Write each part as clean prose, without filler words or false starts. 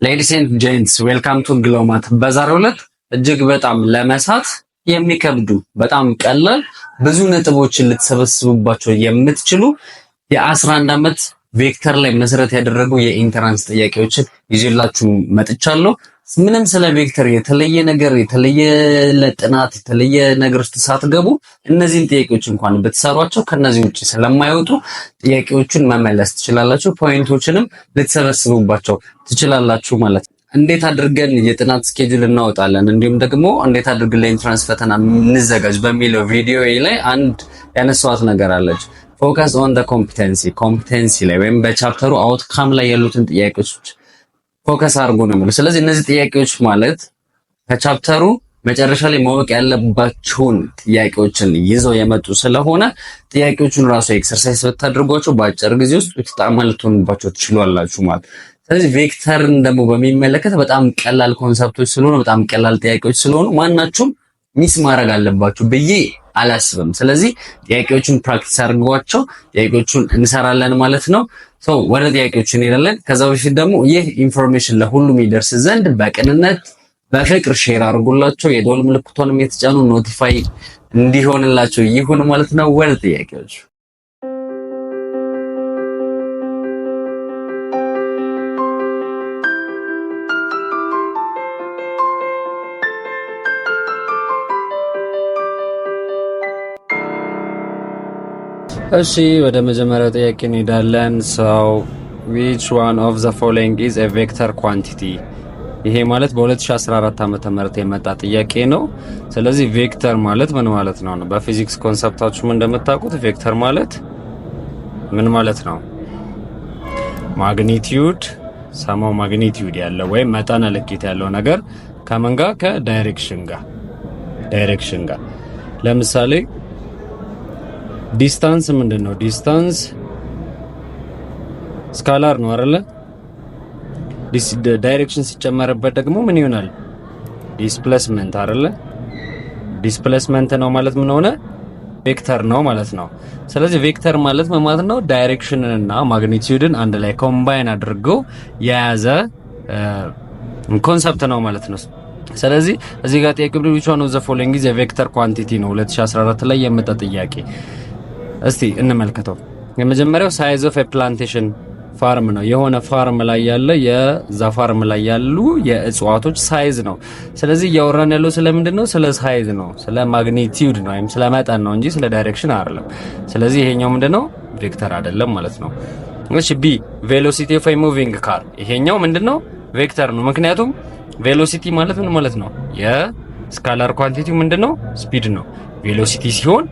ሌዲስ ኤንድ ጄንትስ ዌልካም ቱ ግሎማት። በዛሬው ዕለት እጅግ በጣም ለመሳት የሚከብዱ በጣም ቀላል ብዙ ነጥቦችን ልትሰበስቡባቸው የምትችሉ የ11 ዓመት ቬክተር ላይ መሰረት ያደረጉ የኢንተራንስ ጥያቄዎችን ይዤላችሁ መጥቻለሁ። ምንም ስለ ቬክተር የተለየ ነገር የተለየ ለጥናት የተለየ ነገር ውስጥ ሳትገቡ እነዚህን ጥያቄዎች እንኳን ብትሰሯቸው ከነዚህ ውጪ ስለማይወጡ ጥያቄዎቹን መመለስ ትችላላችሁ። ፖይንቶችንም ልትሰበስቡባቸው ትችላላችሁ ማለት ነው። እንዴት አድርገን የጥናት ስኬጁል እናወጣለን እንዲሁም ደግሞ እንዴት አድርገን ለኢንትራንስ ፈተና እንዘጋጅ በሚለው ቪዲዮ ላይ አንድ ያነሳኋት ነገር አለች። ፎከስ ኦን ዘ ኮምፒተንሲ ላይ ወይም በቻፕተሩ አውትካም ላይ ያሉትን ጥያቄዎች ፎከስ አድርጎ ነው የሚለው። ስለዚህ እነዚህ ጥያቄዎች ማለት ከቻፕተሩ መጨረሻ ላይ ማወቅ ያለባቸውን ጥያቄዎችን ይዘው የመጡ ስለሆነ ጥያቄዎቹን ራሱ ኤክሰርሳይዝ ብታደርጓቸው በአጭር ጊዜ ውስጥ ውጤታማ ልትሆኑባቸው ትችላላችሁ ማለት። ስለዚህ ቬክተርን ደግሞ በሚመለከት በጣም ቀላል ኮንሰፕቶች ስለሆኑ በጣም ቀላል ጥያቄዎች ስለሆኑ ማናችሁም ሚስ ማድረግ አለባችሁ ብዬ አላስብም። ስለዚህ ጥያቄዎቹን ፕራክቲስ አድርጓቸው ጥያቄዎቹን እንሰራለን ማለት ነው። ወደ ጥያቄዎቹ እንሄዳለን። ከዛ በፊት ደግሞ ይህ ኢንፎርሜሽን ለሁሉም ይደርስ ዘንድ በቅንነት በፍቅር ሼር አድርጉላቸው። የደወል ምልክቷንም የተጫኑ ኖቲፋይ እንዲሆንላቸው ይሁን ማለት ነው። ወደ ጥያቄዎቹ እሺ ወደ መጀመሪያው ጥያቄ እንሄዳለን። which one of the following is a vector quantity? ይሄ ማለት በ2014 ዓመተ ምህረት የመጣ ጥያቄ ነው። ስለዚህ ቬክተር ማለት ምን ማለት ነው? በፊዚክስ ኮንሰፕታችሁም እንደምታውቁት ቬክተር ማለት ምን ማለት ነው? ማግኒቲዩድ ሰማው ማግኒቲዩድ ያለው ወይም መጠነ ልኬት ያለው ነገር ከምን ጋር ከዳይሬክሽን ጋር ለምሳሌ ዲስታንስ ምንድነው? ዲስታንስ ስካላር ነው አይደለ? ዳይሬክሽን ሲጨመርበት ደግሞ ምን ይሆናል? ዲስፕሌስመንት አይደለ? ዲስፕሌስመንት ነው ማለት ምን ሆነ? ቬክተር ነው ማለት ነው። ስለዚህ ቬክተር ማለት ምን ማለት ነው? ዳይሬክሽንን እና ማግኒቲዩድን አንድ ላይ ኮምባይን አድርገው የያዘ ኮንሰፕት ነው ማለት ነው። ስለዚህ እዚህ ጋር ጥያቄው which one of the following is a vector quantity ነው 2014 ላይ የመጣ ጥያቄ። እስቲ እንመልከተው። የመጀመሪያው ሳይዝ ኦፍ ኤ ፕላንቴሽን ፋርም ነው። የሆነ ፋርም ላይ ያለ የዛ ፋርም ላይ ያሉ የእጽዋቶች ሳይዝ ነው። ስለዚህ እያወራን ያለው ስለምንድነው? ስለ ሳይዝ ነው፣ ስለ ማግኒቲዩድ ነው ወይም ስለ መጠን ነው እንጂ ስለ ዳይሬክሽን አይደለም። ስለዚህ ይሄኛው ምንድነው? ቬክተር አይደለም ማለት ነው። እሺ ቢ ቬሎሲቲ ኦፍ ኤ ሙቪንግ ካር፣ ይሄኛው ምንድነው? ቬክተር ነው። ምክንያቱም ቬሎሲቲ ማለት ምን ማለት ነው? የስካላር ኳንቲቲው ምንድነው? ስፒድ ነው። ቬሎሲቲ ሲሆን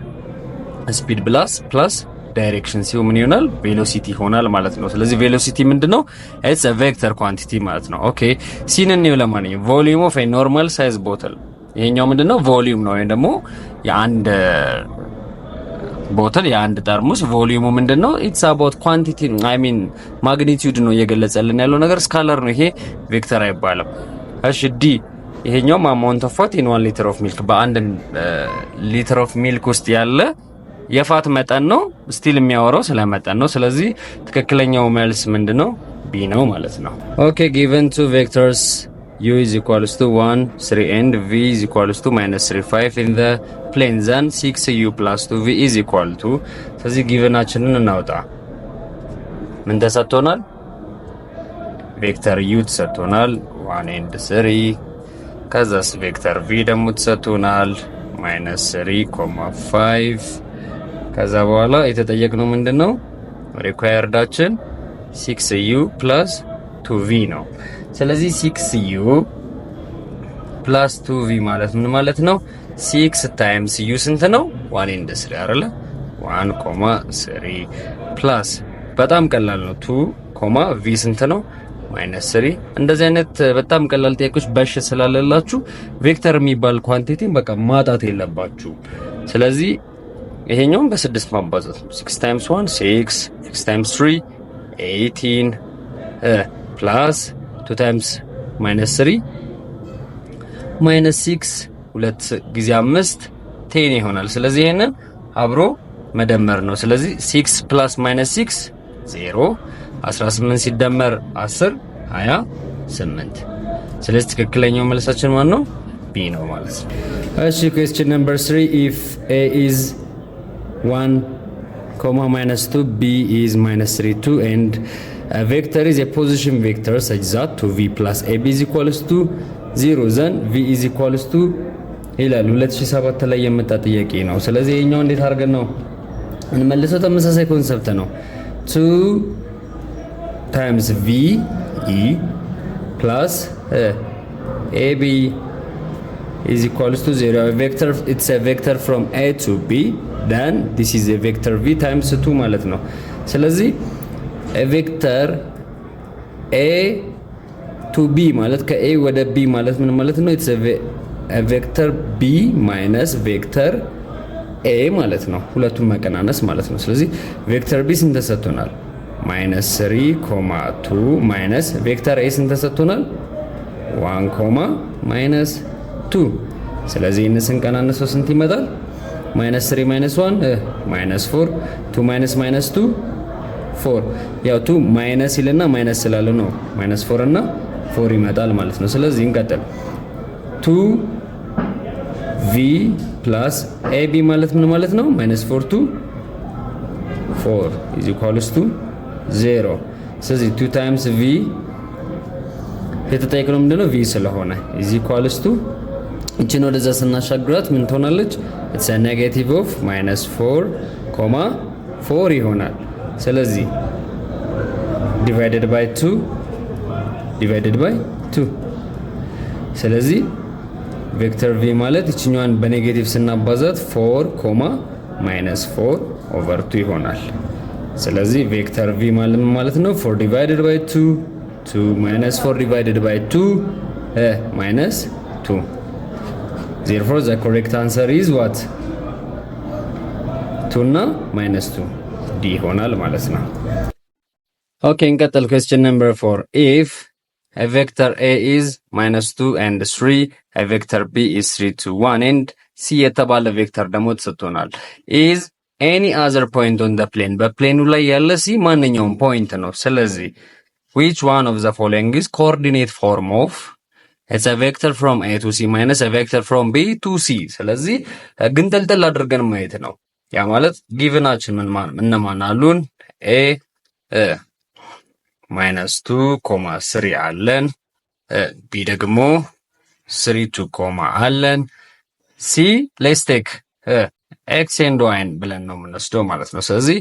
ስፒድ ፕላስ ዳይሬክሽን ሲሆን ምን ይሆናል? ቬሎሲቲ ይሆናል ማለት ነው። ስለዚህ ቬሎሲቲ ምንድነው? ኢትስ አ ቬክተር ኳንቲቲ ማለት ነው። ኦኬ ሲንን ነው ለማንኛውም ቮሊዩም ኦፍ ኤ ኖርማል ሳይዝ ቦትል፣ ይሄኛው ምንድነው? ቮሊዩም ነው ወይም ደግሞ የአንድ ቦትል የአንድ ጠርሙስ ቮሊዩሙ ምንድነው? ኢትስ አባውት ኳንቲቲ አይ ሚን ማግኒቲዩድ ነው እየገለጸልን ያለው ነገር ስካላር ነው። ይሄ ቬክተር አይባልም። እሺ ዲ ይሄኛው አማውንት ኦፍ ፋት ኢን 1 ሊትር ኦፍ ሚልክ፣ በአንድ ሊትር ኦፍ ሚልክ ውስጥ ያለ የፋት መጠን ነው። ስቲል የሚያወራው ስለ መጠን ነው። ስለዚህ ትክክለኛው መልስ ምንድነው? ቢ ነው ማለት ነው። ኦኬ given two vectors u is equals to 1 3 and v is equals to -3 5 in the plane then 6u plus 2v is equal to ስለዚህ ጊቨናችንን እናውጣ። ምን ተሰጥቶናል? ቬክተር u ተሰጥቶናል 1 and 3 ከዛስ ቬክተር v ደግሞ ተሰጥቶናል -3,5 ከዛ በኋላ የተጠየቅነው ምንድነው? ሪኳየርዳችን 6u plus 2v ነው። ስለዚህ 6u plus 2v ማለት ምን ማለት ነው? 6 times u ስንት ነው? 1 and 3 አይደለ? 1,3 plus በጣም ቀላል ነው 2, v ስንት ነው? -3። እንደዚህ አይነት በጣም ቀላል ጥያቄዎች በሽ ስላለላችሁ ቬክተር የሚባል ኳንቲቲ በቃ ማጣት የለባችሁ። ስለዚህ ይሄኛውን በ6 ማባዛት ነው። 6 times 1 6 6 times 3 18 plus 2 times -3 -6 2 ጊዜ 5 10 ይሆናል። ስለዚህ ይሄንን አብሮ መደመር ነው። ስለዚህ 6 plus -6 0 18 ሲደመር 10 20 8። ስለዚህ ትክክለኛው መልሳችን ማን ነው? ቢ ነው ማለት ነው። እሺ question number 3 if a is 1 comma minus 2 b is minus 3 2 and a vector is a position vector such that 2v plus ab is equals to 0 then v is equals to ይላል 2007 ላይ የመጣ ጥያቄ ነው። ስለዚህ ይሄኛው እንዴት አድርገን ነው እንመልሰው? ተመሳሳይ ኮንሰፕት ነው። 2 times v e plus ab is equals to 0. A vector, it's a vector from a to b, then this is a vector v times 2 ማለት ነው። ስለዚህ a vector a to b ማለት ከa ወደ b ማለት ምን ማለት ነው? it's a vector b minus vector a ማለት ነው። ሁለቱም መቀናነስ ማለት ነው። ስለዚህ ቬክተር b ስንት ተሰጥቶናል? -3,2 ማይነስ ቬክተር a ስንት ተሰጥቶናል? 1, -2። ስለዚህ እነ ስንቀናነሰው ስንት ይመጣል? -3 -1 -4 2 -2 4። ያው 2 ማይነስ ይልና ማይነስ ስላለ ነው -4 እና 4 ይመጣል ማለት ነው። ስለዚህ እንቀጥል 2v plus ab ማለት ምን ማለት ነው? -4 to 4 is equals to 0። ስለዚህ 2 times v የተጠየቀው ምንድነው? v ስለሆነ is equals to እቺን ወደዛ ስናሻግራት ምን ትሆናለች? it's a negative of -4, 4 ይሆናል። ስለዚህ divided by 2 ስለዚህ ቬክተር v ማለት እቺኛዋን በኔጌቲቭ ስናባዛት 4, -4 over 2 ይሆናል። ስለዚህ ቬክተር v ማለት ነው 4 divided by 2 -4 divided by 2 -2. Therefore the correct answer is what? 2 እና -2 d ይሆናል ማለት ነው። ኦኬ እንቀጥል። question number 4 if a vector a is -2 and 3 a vector b is 3 to 1 and c የተባለ ቬክተር ደግሞ ተሰጥቶናል is any other point on the plane በፕሌኑ ላይ ያለ c ማንኛውም ፖይንት ነው። ስለዚህ which one of the following is coordinate form of it's a vector from a to c minus a vector from b to c። ስለዚህ ግንጥልጥል አድርገን ማየት ነው። ያ ማለት ጊቭናችን እነማን አሉን? a -2, 3 አለን። b ደግሞ 3 to አለን። c let's take x and y ብለን ነው የምንወስደው ማለት ነው። ስለዚህ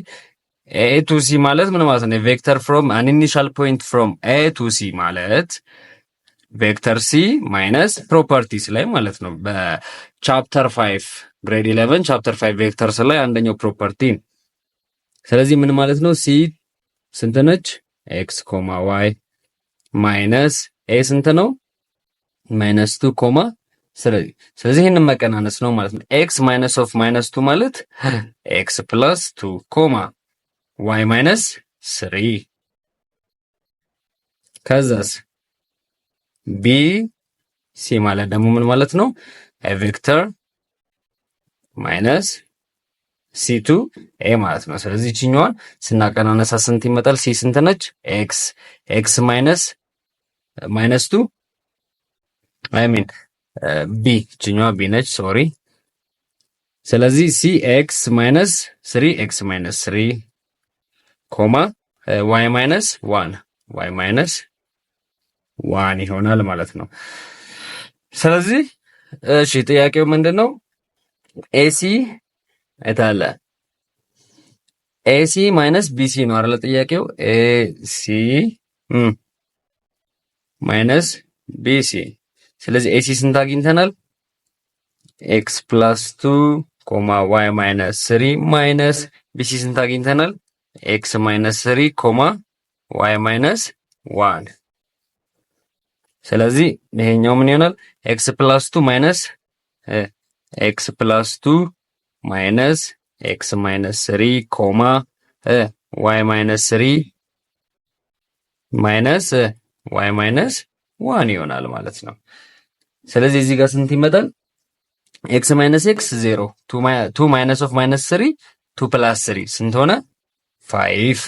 a to c ማለት ምን ማለት ነው? ቬክተር from an initial point from a to c ማለት ቬክተር c ማይነስ ፕሮፐርቲስ ላይ ማለት ነው። በቻፕተር 5 ግሬድ 11 ቻፕተር 5 ቬክተርስ ላይ አንደኛው ፕሮፐርቲ። ስለዚህ ምን ማለት ነው? c ስንት ነች? x, y ማይነስ a ስንት ነው? -2, ስለዚህ ይሄንን መቀናነስ ነው ማለት ነው። x minus of -2 ማለት x plus 2, y minus 3 ከዛስ b c ማለት ደግሞ ምን ማለት ነው? a vector minus c to a ማለት ነው። ስለዚህ እቺኛዋን ስናቀናነሳ ስንት ይመጣል? c ስንት ነች? x minus -2 I mean b እቺኛዋ b ነች ሶሪ። ስለዚህ c x minus 3 x minus 3 y minus 1 ይሆናል ማለት ነው። ስለዚህ እሺ ጥያቄው ምንድነው? AC እታለ AC minus BC ነው አይደል ጥያቄው? AC minus BC። ስለዚህ AC ስንት አግኝተናል? x plus 2, y minus 3 minus BC ስንት አግኝተናል? x minus 3, y minus 1። ስለዚህ ይሄኛው ምን ይሆናል? x plus 2 minus x plus 2 minus x minus 3, y minus 3 minus y minus 1 ይሆናል ማለት ነው። ስለዚህ እዚህ ጋር ስንት ይመጣል? x minus x 0 2 minus of minus 3 2 plus 3 ስንት ሆነ? 5።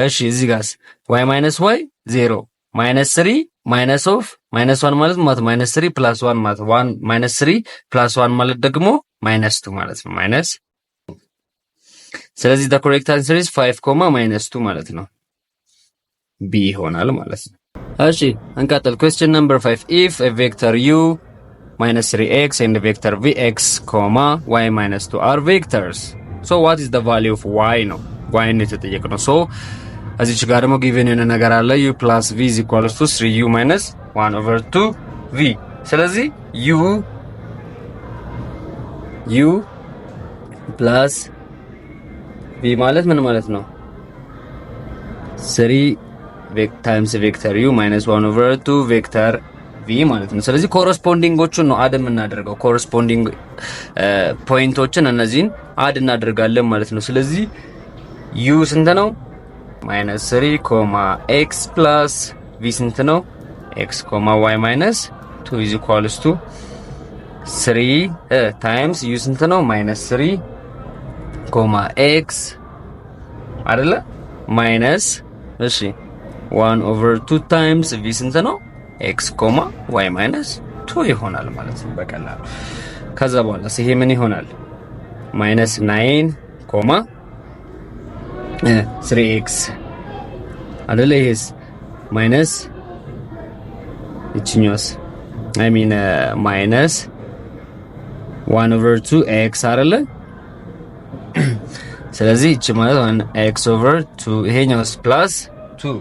እሺ እዚህ ጋርስ y minus y 0 ማይነስ 3 ማይነስ ኦፍ ማይነስ 1 ማለት ማይነስ 3 ፕላስ 1 ማለት 1 ማይነስ 3 ፕላስ 1 ማለት ደግሞ ማይነስ 2 ማለት ነው። ማይነስ ስለዚህ the correct answer is 5 -2 ማለት ነው። ቢ ይሆናል ማለት ነው። እሺ እንቀጥል። question number 5 if a vector u minus 3x and a vector vx, y minus 2 are vectors, so what is the value of y ነው? y ነው የተጠየቅነው። so እዚች ጋር ደግሞ given የሆነ ነገር አለ u plus v is equals to 3u minus 1 over 2v። ስለዚህ u plus v ማለት ምን ማለት ነው? 3 times vector u minus 1 over 2 vector v ማለት ነው። ስለዚህ ኮረስፖንዲንጎቹን ነው አድ የምናደርገው። ኮረስፖንዲንግ ፖይንቶችን እነዚህን አድ እናደርጋለን ማለት ነው። ስለዚህ u ስንት ነው? -3, x plus v ስንት ነው? x, y minus 2 is equals to 3 times u ስንት ነው? -3, x አይደለ? ማይነስ እሺ 1 over 2 times v ስንት ነው? x, y minus 2 ይሆናል ማለት ነው በቀላሉ። ከዛ በኋላ ይሄ ምን ይሆናል? -9, 3x አይደለ? ይሄስ ማይነስ እቺኛውስ I mean minus 1 over 2x አይደለ? ስለዚህ እቺ ማለት 1x over 2 ይሄኛውስ plus 2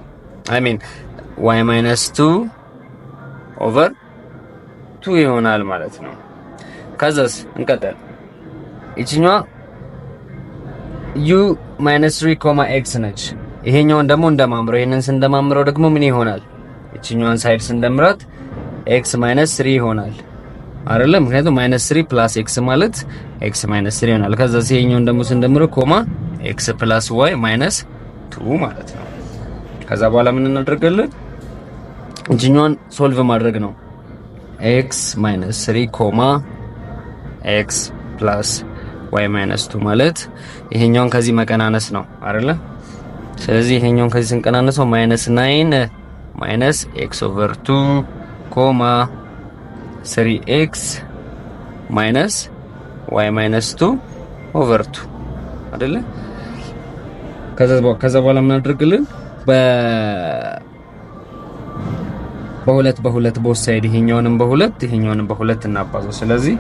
I mean y minus 2 over 2 ይሆናል ማለት ነው። ከዛስ እንቀጥል። እቺኛዋ u minus 3, x ነች። ይሄኛውን ደግሞ እንደማምረው ይሄንን ስንደማምረው ደግሞ ምን ይሆናል? እቺኛዋን ሳይድ ስንደምራት x minus 3 ይሆናል አይደለም? ምክንያቱም -3 plus x ማለት x minus 3 ይሆናል። ከዛ ይሄኛውን ደግሞ ስንደምረው x plus y minus 2 ማለት ነው። ከዛ በኋላ ምን እናደርጋለን? እቺኛዋን ሶልቭ ማድረግ ነው። x minus 3, x plus y minus 2 ማለት ይሄኛውን ከዚህ መቀናነስ ነው አይደለ? ስለዚህ ይሄኛውን ከዚህ ስንቀናነሰው -9 minus x over 2, 3x minus y minus 2 over 2 አይደለ? ከዛ በኋላ ምን አድርግልን? በሁለት ቦት ሳይድ ይሄኛውንም በሁለት እናባዛው። ስለዚህ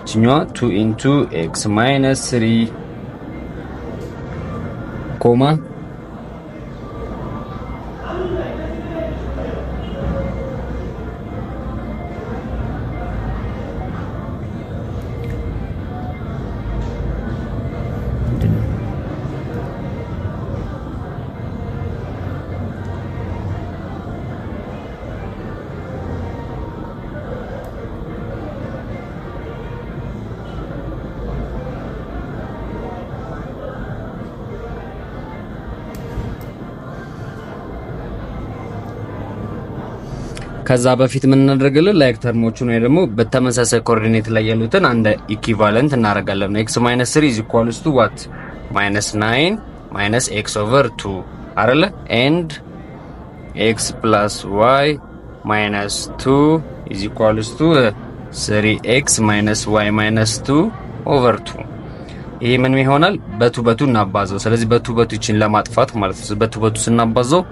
እቺኛዋ 2 into x minus 3, ከዛ በፊት ምን እናደርጋለን? ላይክ ተርሞቹን ወይ ደግሞ በተመሳሳይ ኮኦርዲኔት ላይ ያሉትን አንድ ኢኩቫለንት እናደርጋለን። x minus 3 is equals to what? -9 minus x over 2 አይደለ? and x plus y minus 2 is equals to 3x minus y minus 2 over 2። ይሄ ምን ይሆናል? በቱ እናባዛው። ስለዚህ በቱ ይችን ለማጥፋት ማለት ነው። በቱ ስናባዛው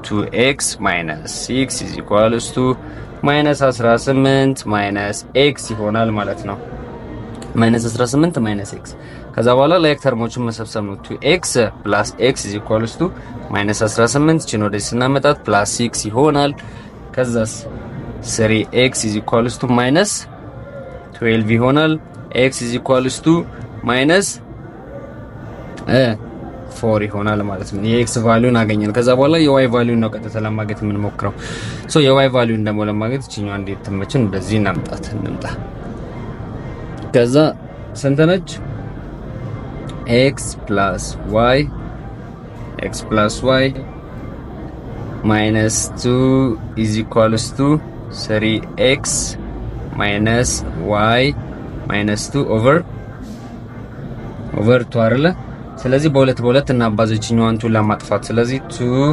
2x minus 6 is equals to minus 18 minus x ይሆናል ማለት ነው። minus 18 minus x። ከዛ በኋላ ላይክ ተርሞቹን መሰብሰብ ነው። 2x plus x is equals to minus 18 ቺን ወደዚህ ስናመጣት plus 6 ይሆናል። ከዛስ 3x is equals to minus 12 ይሆናል። x is equals to minus 4 ይሆናል ማለት ነው። የኤክስ ቫልዩን አገኘን። ከዛ በኋላ የዋይ ቫልዩን ነው ቀጥታ ለማግኘት የምንሞክረው። ሶ የዋይ ቫልዩን ደግሞ ለማግኘት እቺኛው እንዴት ትመችን እንደዚህ እንምጣ። ከዛ ስንት ነች? x plus y minus 2 is equals to 3x minus y minus 2 over 2 አይደለ? ስለዚህ በሁለት እናባዘችኛው አንቱ ለማጥፋት። ስለዚህ 2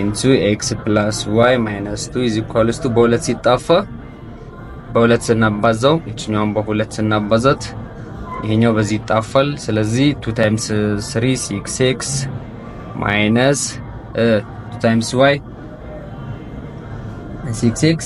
ኢንቱ ኤክስ ፕላስ ዋይ ማይነስ 2 ኢዝ ኢኳልስ ቱ በሁለት ሲጣፋ በሁለት ስናባዛው እችኛውን በሁለት ስናባዛት ይሄኛው በዚህ ይጣፋል። ስለዚህ 2 ታይምስ 3 6x ማይነስ 2 ታይምስ y 6x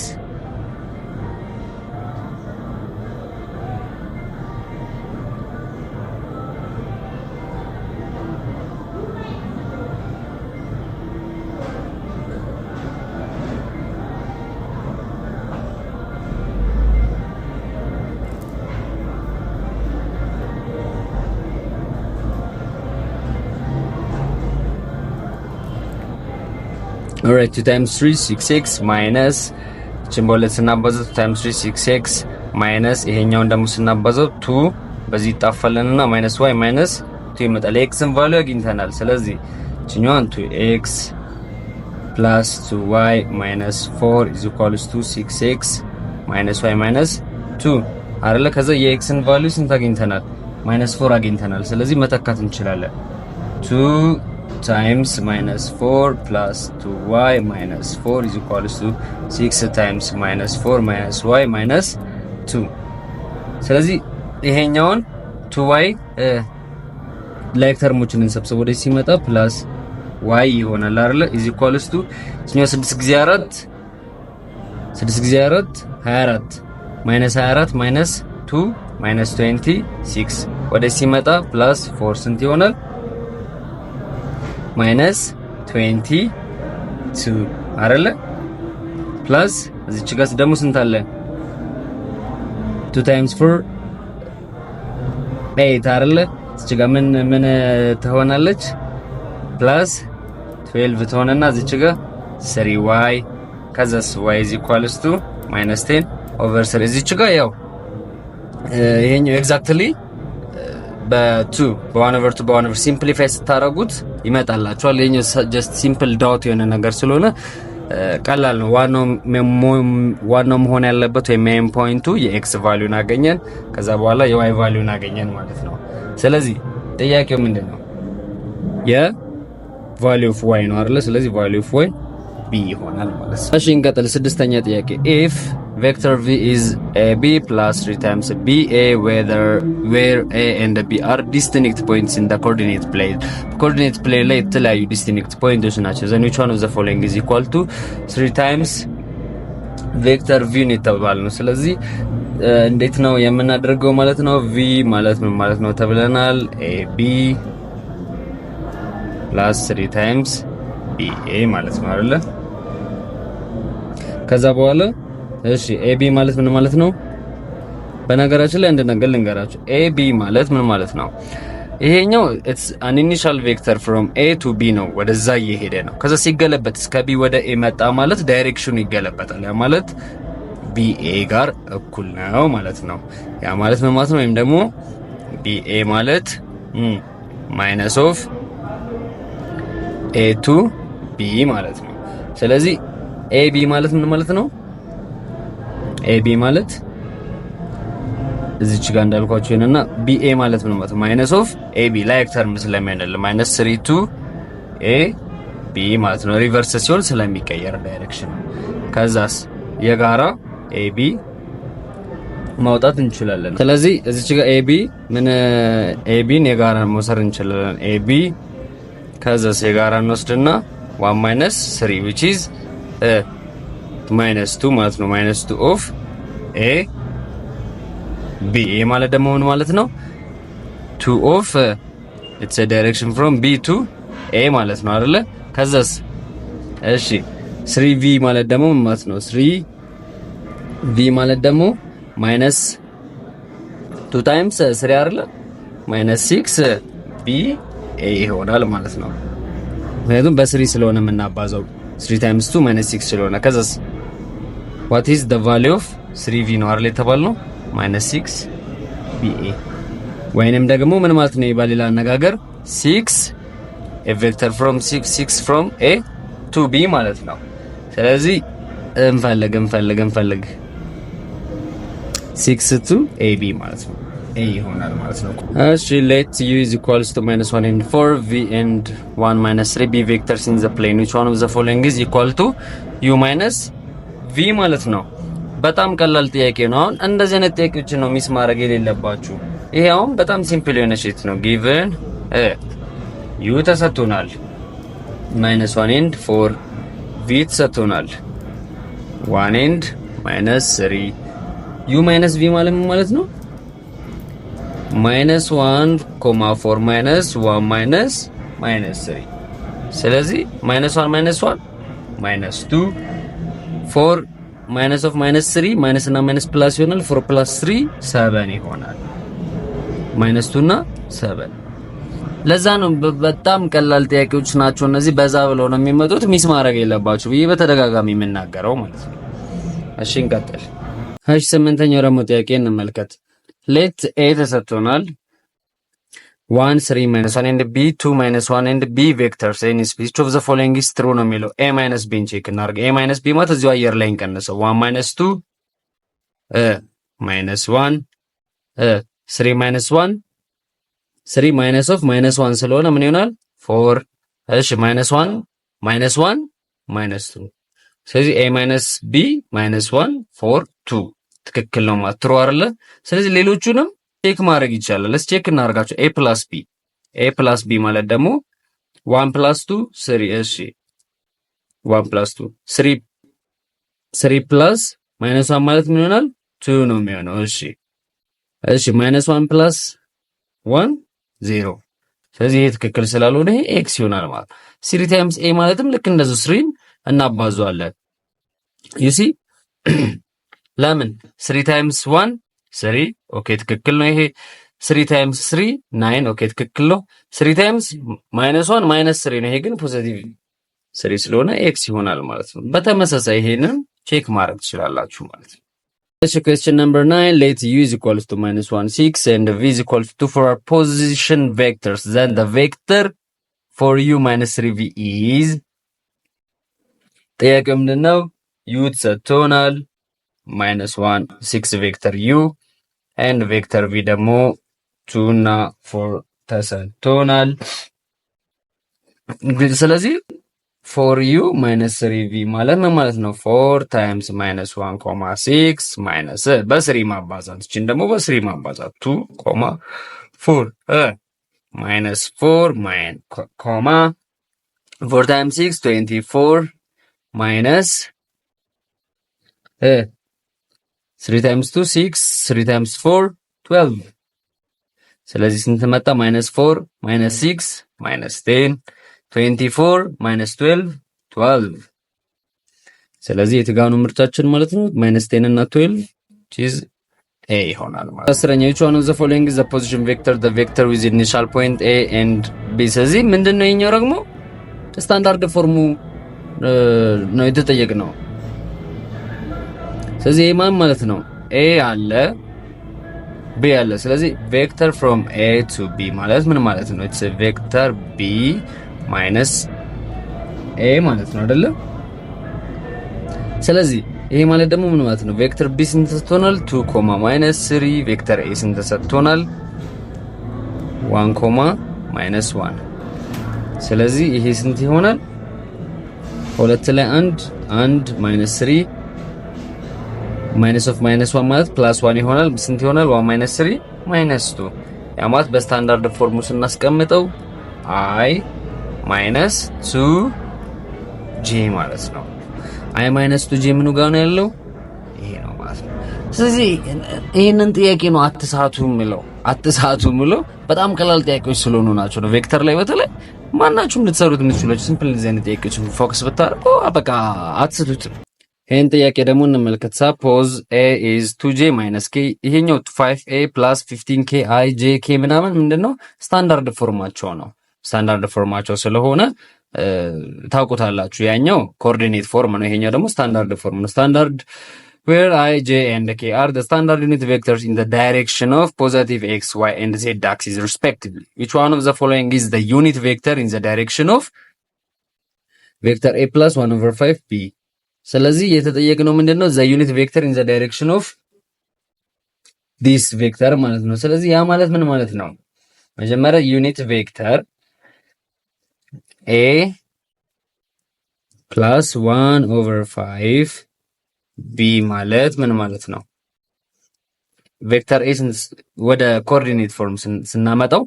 Alright, 2 times 3 6x minus እቺን በሁለት ስናባዛው 2 times 3 6x minus ይሄኛውን ደግሞ ስናባዛው 2 በዚህ ይጣፋልንና minus y minus 2 ይመጣል። x ን ቫልዩ አግኝተናል። ስለዚህ እቺኛውን 2x plus 2y minus 4 is equals to 6x minus y minus 2 አይደለ? ከዛ የx ን ቫልዩ ስንት አግኝተናል? minus 4 አግኝተናል። ስለዚህ መተካት እንችላለን። 2 times minus 4 plus 2y minus 4 is equals to 6 times minus 4 minus y minus 2 ስለዚህ ይሄኛውን 2y ላይክ ተርሞችን እንሰብስብ ወደ ሲመጣ ፕላስ y ይሆናል አይደለ is equals to እኛው 6 ጊዜ 4 24 minus 24 minus 2 minus 26 ወደ ሲመጣ ፕላስ 4 ስንት ይሆናል minus 22 አይደለ ፕላስ እዚች ጋር ደግሞ ስንት አለ 2 times 4 8 አይደለ እዚች ጋር ምን ትሆናለች ፕላስ 12 ትሆንና እዚች ጋር 3y ከዛስ y is equals to minus 10 over 3 እዚች ጋር ያው ይሄኛው ኤግዛክትሊ በ2 በ1 over 2 በ1 over ሲምፕሊፋይ ስታረጉት ይመጣላችኋል። ይሄኛው ጀስት ሲምፕል ዳውት የሆነ ነገር ስለሆነ ቀላል ነው። ዋናው መሆን ያለበት ወይ ሜን ፖይንቱ የኤክስ ቫልዩን አገኘን፣ ከዛ በኋላ የዋይ ቫልዩን አገኘን ማለት ነው። ስለዚህ ጥያቄው ምንድነው? የቫልዩ ኦፍ ዋይ ነው አይደል? ስለዚህ ቫልዩ ኦፍ ዋይ b ይሆናል ማለት ነው። እሺ እንቀጥል። ስድስተኛ ጥያቄ if vector v is ab plus 3 times ba where a and b are distinct points in the coordinate plane coordinate plane ላይ የተለያዩ distinct points ናቸው then which one of the following is equal to 3 times vector v ነው የተባለው። ስለዚህ እንዴት ነው የምናደርገው ማለት ነው? v ማለት ምን ማለት ነው ተብለናል። ab plus 3 times ba ማለት ነው አይደል? ከዛ በኋላ እሺ AB ማለት ምን ማለት ነው? በነገራችን ላይ አንድ ነገር ልንገራችሁ። AB ማለት ምን ማለት ነው? ይሄኛው it's an initial vector from A to B ነው፣ ወደዛ እየሄደ ነው። ከዛ ሲገለበጥ እስከ B ወደ A መጣ ማለት ዳይሬክሽኑ ይገለበጣል። ያ ማለት BA ጋር እኩል ነው ማለት ነው። ያ ማለት ምን ማለት ነው? ወይም ደግሞ BA ማለት minus of A to B ማለት ነው። ስለዚህ AB ማለት ምን ማለት ነው? AB ማለት እዚች ጋር እንዳልኳችሁ እና BA ማለት ምን ማለት ነው? ማይነስ ኦፍ AB ላይክ ተርም ስለሚያነል ማይነስ 3 to AB ማለት ነው። ሪቨርስ ሲሆን ስለሚቀየር ዳይሬክሽን። ከዛስ የጋራ AB ማውጣት እንችላለን። ስለዚህ እዚች ጋር AB ምን ABን የጋራ መውሰድ እንችላለን። AB ከዛስ የጋራ እንወስድና 1 minus 3 which is minus 2 ማለት ነው። minus 2 of A B A ማለት ደግሞ ምን ማለት ነው? 2 of it's a direction from B to A ማለት ነው አይደለ? ከዛስ እሺ 3V ማለት ደግሞ ምን ማለት ነው? 3V ማለት ደግሞ minus 2 times 3 አይደለ? minus 6 B A ይሆናል ማለት ነው። ምክንያቱም በ3 ስለሆነ የምናባዛው 3 times 2 minus 6 ስለሆነ። ከዛስ what is the value of 3v ነው አይደል የተባልነው? minus 6 ba ወይንም ደግሞ ምን ማለት ነው? በሌላ አነጋገር 6 a vector from 6 from a to b ማለት ነው። ስለዚህ እንፈልግ 6 to ab ማለት ነው። a ይሆናል ማለት ነው። እሺ let u is equals to -1 and 4 v and 1 minus 3 b vectors in the plane which one of the following is equal to u minus v ማለት ነው። በጣም ቀላል ጥያቄ ነው። አሁን እንደዚህ አይነት ጥያቄዎች ነው ሚስ ማድረግ የሌለባችሁ። ይሄ አሁን በጣም ሲምፕል የሆነ ሺት ነው። given u ተሰጥቶናል -1 and 4 v ተሰጥቶናል 1 and -3 u minus v ማለት ነው -1, 4 -1 -3 ስለዚህ -1 -1 -2 4 minus of -3 minus እና minus plus ይሆናል 4 plus 3 7 ይሆናል -2 እና 7 ለዛ ነው በጣም ቀላል ጥያቄዎች ናቸው እነዚህ በዛ ብለው ነው የሚመጡት ሚስ ማድረግ የለባችሁ ብዬ በተደጋጋሚ የምናገረው ማለት ነው። እሺ እንቀጥል። እሺ ስምንተኛው ደግሞ ጥያቄ እንመልከት። let a ተሰጥቶናል 1 3 -1 and b 2 -1 and b vectors in which of the following is true ነው የሚለው a minus b ቼክ እናድርግ። a minus b ማለት እዚሁ አየር ላይ እንቀንሰው 1 minus 2 minus 1 3 minus 1 3 minus of -1 ስለሆነ ምን ይሆናል 4 እሺ -1 -1 -2 ስለዚህ a minus b -1 4 2 ትክክል ነው ማለት ትሩ አይደለ። ስለዚህ ሌሎቹንም ቼክ ማድረግ ይቻላል። let's ቼክ እናደርጋቸው a plus b ማለት ደግሞ 1 plus 2 3 እሺ 1 plus 2 3 plus -1 ማለት ምን ይሆናል 2 ነው የሚሆነው። እሺ -1 plus 1 0 ስለዚህ ይሄ ትክክል ስላልሆነ ይሄ x ይሆናል ማለት 3 times a ማለትም ልክ እንደዚህ 3 እናባዛዋለን you see ለምን 3 times 1 3 ኦኬ ትክክል ነው። ይሄ 3 times 3 9 ኦኬ ትክክል ነው። 3 times -1 -3 ነው። ይሄ ግን ፖዚቲቭ 3 ስለሆነ x ይሆናል ማለት ነው። በተመሳሳይ ይሄንን ቼክ ማድረግ ትችላላችሁ ማለት ነው። Question number 9 let u is equals to -1 6 and v is equals to 2 for our position vectors then the vector for u minus 3v is ጥያቄው ምንድነው? u ተሰጥቶናል -1 6 ቬክተር u and ቬክተር v ደግሞ 2 እና 4 ተሰጥቶናል። ስለዚህ for u minus 3v ማለት ነው 4 times -1, 6 minus በ3 ማባዛት እቺን ደግሞ በ3 ማባዛት 2, 4 minus 4 4 times 6 24 minus 3 times 2 6 3 times 4 12 ስለዚህ ስንት መጣ -4 -6 -10 24 -12 12 ስለዚህ የትጋኑ ምርጫችን ማለት ነው -10 እና 12 which a ይሆናል ማለት ነው። አስረኛው which one of the following is the position vector the vector with initial point a and b ስለዚህ ምንድነው የኛው ደግሞ ስታንዳርድ ፎርሙ ነው የተጠየቅነው። ስለዚህ ይሄ ማለት ነው a አለ b አለ። ስለዚህ vector from a to b ማለት ምን ማለት ነው? it's a vector b minus a ማለት ነው አይደለ? ስለዚህ ይሄ ማለት ደግሞ ምን ማለት ነው? ቬክተር b ስንት ተሰጥቶናል? 2, -3 ቬክተር a ስንት ተሰጥቶናል? 1, -1 ስለዚህ ይሄ ስንት ይሆናል? ሁለት ላይ 1 -3 minus of -1 ማለት +1 ይሆናል። ስንት ይሆናል? 1 -3 -2 ያ ማለት በስታንዳርድ ፎርሙ ስናስቀምጠው i -2j ማለት ነው። i -2j ምኑ ጋር ነው ያለው? ይሄ ነው ማለት ነው። ስለዚህ ይሄንን ጥያቄ ነው አትሳቱ ምለው በጣም ቀላል ጥያቄዎች ስለሆኑ ናቸው ነው። ቬክተር ላይ በተለይ ማናችሁም ልትሰሩት የምትችሉት ሲምፕል ዲዛይን ጥያቄዎችን ፎከስ ብታደርጉ በቃ አትስቱት። ይሄን ጥያቄ ደግሞ እንመልከት። suppose a is 2j minus k ይሄኛው 5a plus 15k i j k ምናምን ምንድነው ስታንዳርድ ፎርማቸው ነው። ስታንዳርድ ፎርማቸው ስለሆነ ታውቁታላችሁ። ያኛው ኮኦርዲኔት ፎርም ነው፣ ይሄኛው ደግሞ ስታንዳርድ ፎርም ነው። ስታንዳርድ where i j and k are the standard unit vectors in the direction of positive x y and z axis respectively. Which one of the following is the unit vector in the direction of vector a plus 1/5b? ስለዚህ የተጠየቅነው ምንድነው? the unit vector in the direction of ዲስ ቬክተር ማለት ነው። ስለዚህ ያ ማለት ምን ማለት ነው? መጀመሪያ ዩኒት ቬክተር ኤ ፕላስ 1/5 ቢ ማለት ምን ማለት ነው? ቬክተር ኤ ወደ ኮኦርዲኔት ፎርም ስናመጣው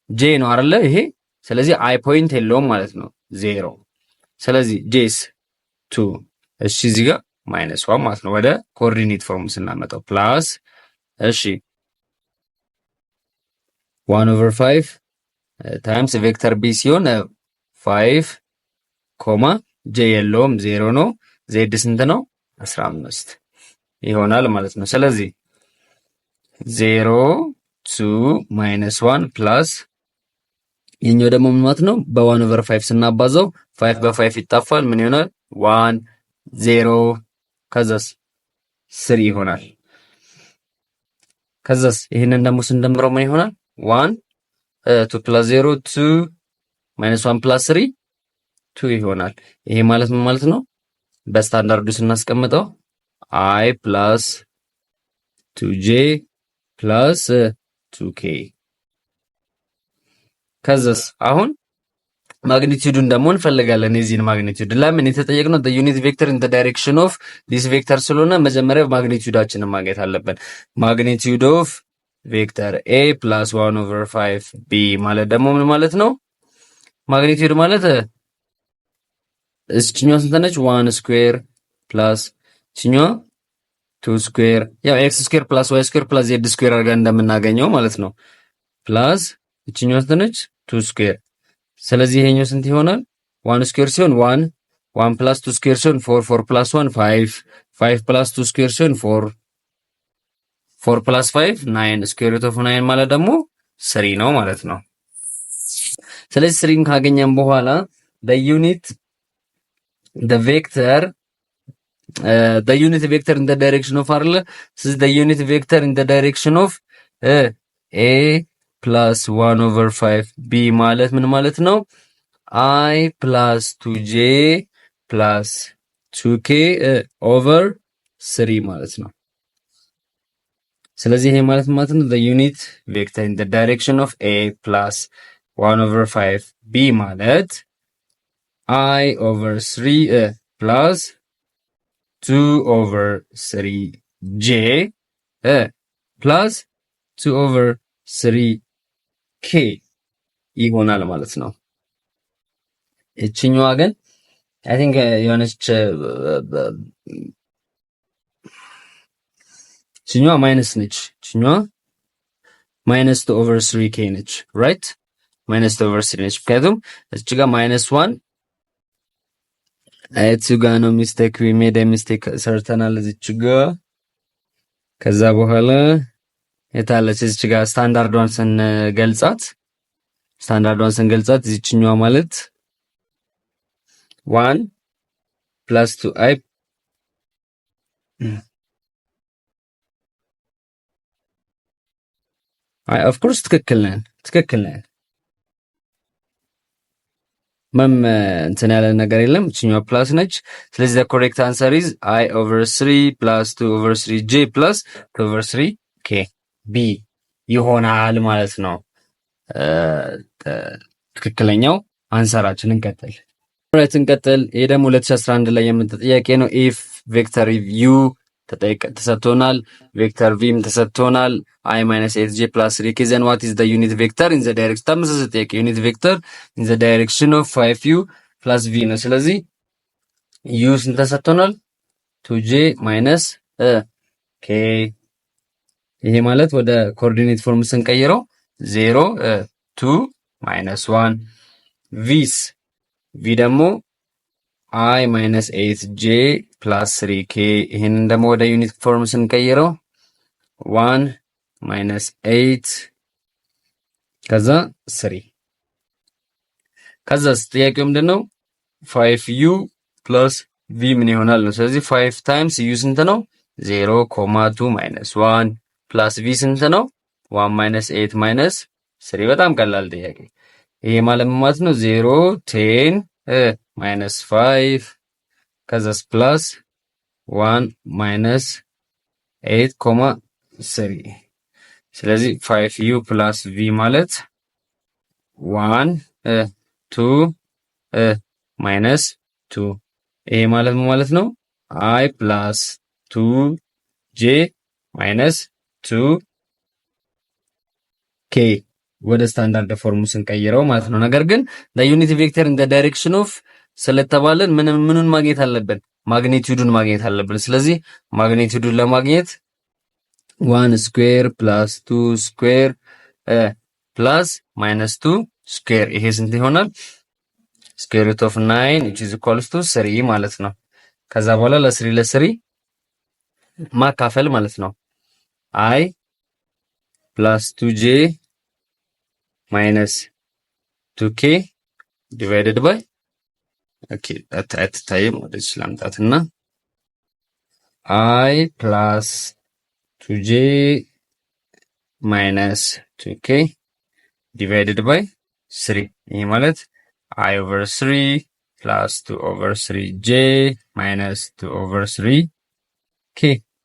ጄ ነው አይደለ? ይሄ ስለዚህ አይ ፖይንት የለውም ማለት ነው፣ ዜሮ። ስለዚህ ጄስ 2 እሺ፣ እዚህ ጋር ማይነስ 1 ማለት ነው ወደ ኮኦርዲኔት ፎርም ስናመጣው ፕላስ እሺ 1/5 ታይምስ ቬክተር ቢ ሲሆን 5 ኮማ ጄ የለውም ዜሮ ነው። ዜድ ስንት ነው? 15 ይሆናል ማለት ነው። ስለዚህ 0 2 ማይነስ 1 ፕላስ የኛው ደግሞ ምን ማለት ነው? በ1/5 ስናባዛው 5 በ5 ይጣፋል። ምን ይሆናል? 1 0 ከዛስ 3 ይሆናል። ከዛስ ይሄንን ደግሞ ስንደምረው ምን ይሆናል? 1 2 ፕላስ 0 2 ማይነስ 1 ፕላስ 3 2 ይሆናል። ይሄ ማለት ምን ማለት ነው? በስታንዳርዱ ስናስቀምጠው አይ ፕላስ 2j ፕላስ 2k። ከዛስ አሁን ማግኒቲዩዱን ደግሞ እንፈልጋለን። የዚህን ማግኒቲዩድ ለምን የተጠየቅነው the unit vector in the direction of this vector ስለሆነ መጀመሪያ ማግኒቲዩዳችንን ማግኘት አለብን። ማግኒቲዩድ ኦፍ ቬክተር a plus 1/5 b ማለት ደግሞ ምን ማለት ነው? ማግኒቲዩድ ማለት እችኛዋ ስንት ነች? 1 ስኩዌር ፕላስ እችኛዋ 2 ስኩዌር፣ ያው ኤክስ ስኩዌር ፕላስ ዋይ ስኩዌር ፕላስ ዜድ ስኩዌር አድርገን እንደምናገኘው ማለት ነው። ፕላስ እችኛዋ ስንት ነች? 2 ስኩዌር። ስለዚህ ይሄኛው ስንት ይሆናል? 1 ስኩዌር ሲሆን 1 1 ፕላስ 2 ስኩዌር ሲሆን 4 4 ፕላስ 1 5 5 ፕላስ 2 ስኩዌር ሲሆን 4 4 ፕላስ 5 9 ስኩዌር ሩት ኦፍ 9 ማለት ደግሞ 3 ነው ማለት ነው። ስለዚህ 3ን ካገኘን በኋላ the unit vector in the direction of arle, this is the unit vector in the direction of a plus 1/5 b ማለት ምን ማለት ነው? I plus 2j plus 2k over 3 ማለት ነው። ስለዚህ ይሄ ማለት ነው the unit vector in the direction of a plus 1/5 b ማለት I over 3 plus 2/3j plus 2/3k ይሆናል ማለት ነው። እቺኛዋ ግን አይ ቲንክ የሆነች እቺኛዋ ማይነስ ነች። እቺኛዋ ማይነስ 2/3k ነች። ራይት ማይነስ 2/3 ነች። ምክንያቱም እቺ ጋር ማይነስ 1 እቺ ጋር ነው ሚስቴክ ዊ ሜድ ሚስቴክ ሰርተናል እዚች ጋር። ከዛ በኋላ የታለች እዚች ጋር ስታንዳርዷን ስንገልጻት እዚችኛዋ ማለት 1 + 2i ኦፍ ኮርስ ትክክል ነን። ምንም እንትን ያለ ነገር የለም። እችኛዋ ፕላስ ነች። ስለዚህ the correct answer is I over 3 plus 2 over 3j plus 2 over 3k b ይሆናል ማለት ነው። ትክክለኛው አንሰራችን እንቀጥል። ይሄ ደግሞ 2011 ላይ የመጣ ጥያቄ ነው። if vector u ተሰጥቶናል፣ ቬክተር ቪም ተሰጥቶናል። I minus 8j plus 3k then what is the unit vector in the direction? ተመሳሳይ ጥያቄ unit vector in the direction of 5u plus v ነው። ስለዚህ u ስንት ተሰጥቶናል? 2j minus k። ይሄ ማለት ወደ ኮኦርዲኔት ፎርም ስንቀይረው 0 2 minus 1 v's v ደግሞ I minus 8j plus 3k ይሄንን ደግሞ ወደ ዩኒት ፎርም ስንቀይረው 1 minus 8 ከዛ 3 ከዛስ ጥያቄው ምንድነው? 5u plus v ምን ይሆናል ነው። ስለዚህ 5 times u ስንት ነው? 0, 2 minus 1 plus v ስንት ነው? 1 minus 8 minus 3 በጣም ቀላል ጥያቄ። ይሄ ማለት ነው 0 10 minus 5 ከዛስ ፕላስ 1 minus 8, 3 ስለዚህ 5u ፕላስ v ማለት 1 2 ማይነስ 2 ይሄ ማለት ምን ማለት ነው? i ፕላስ 2j ማይነስ 2k ወደ ስታንዳርድ ፎርሙ ስንቀይረው ማለት ነው። ነገር ግን ዩኒት ቬክተር ኢን ዘ ዳይሬክሽን ኦፍ ስለተባለን ምኑን ማግኘት አለብን? ማግኒቲዩዱን ማግኘት አለብን። ስለዚህ ማግኒቲዩዱን ለማግኘት 1 ስኩዌር ፕላስ 2 ስኩዌር ፕላስ ማይነስ 2 ስኩዌር ይሄ ስንት ይሆናል? ስኩዌር ሩት ኦፍ 9 which is equals to 3 ማለት ነው። ከዛ በኋላ ለ3 ማካፈል ማለት ነው። i ፕላስ 2j ማይነስ 2k ዲቫይድድ ባይ ኦኬ አትታይም ወደዚህ ላምጣትና i ፕላስ 2j ማይነስ 2k ዲቫይድድ ባይ 3 ይሄ ማለት i over 3 plus 2 over 3j minus 2 over 3k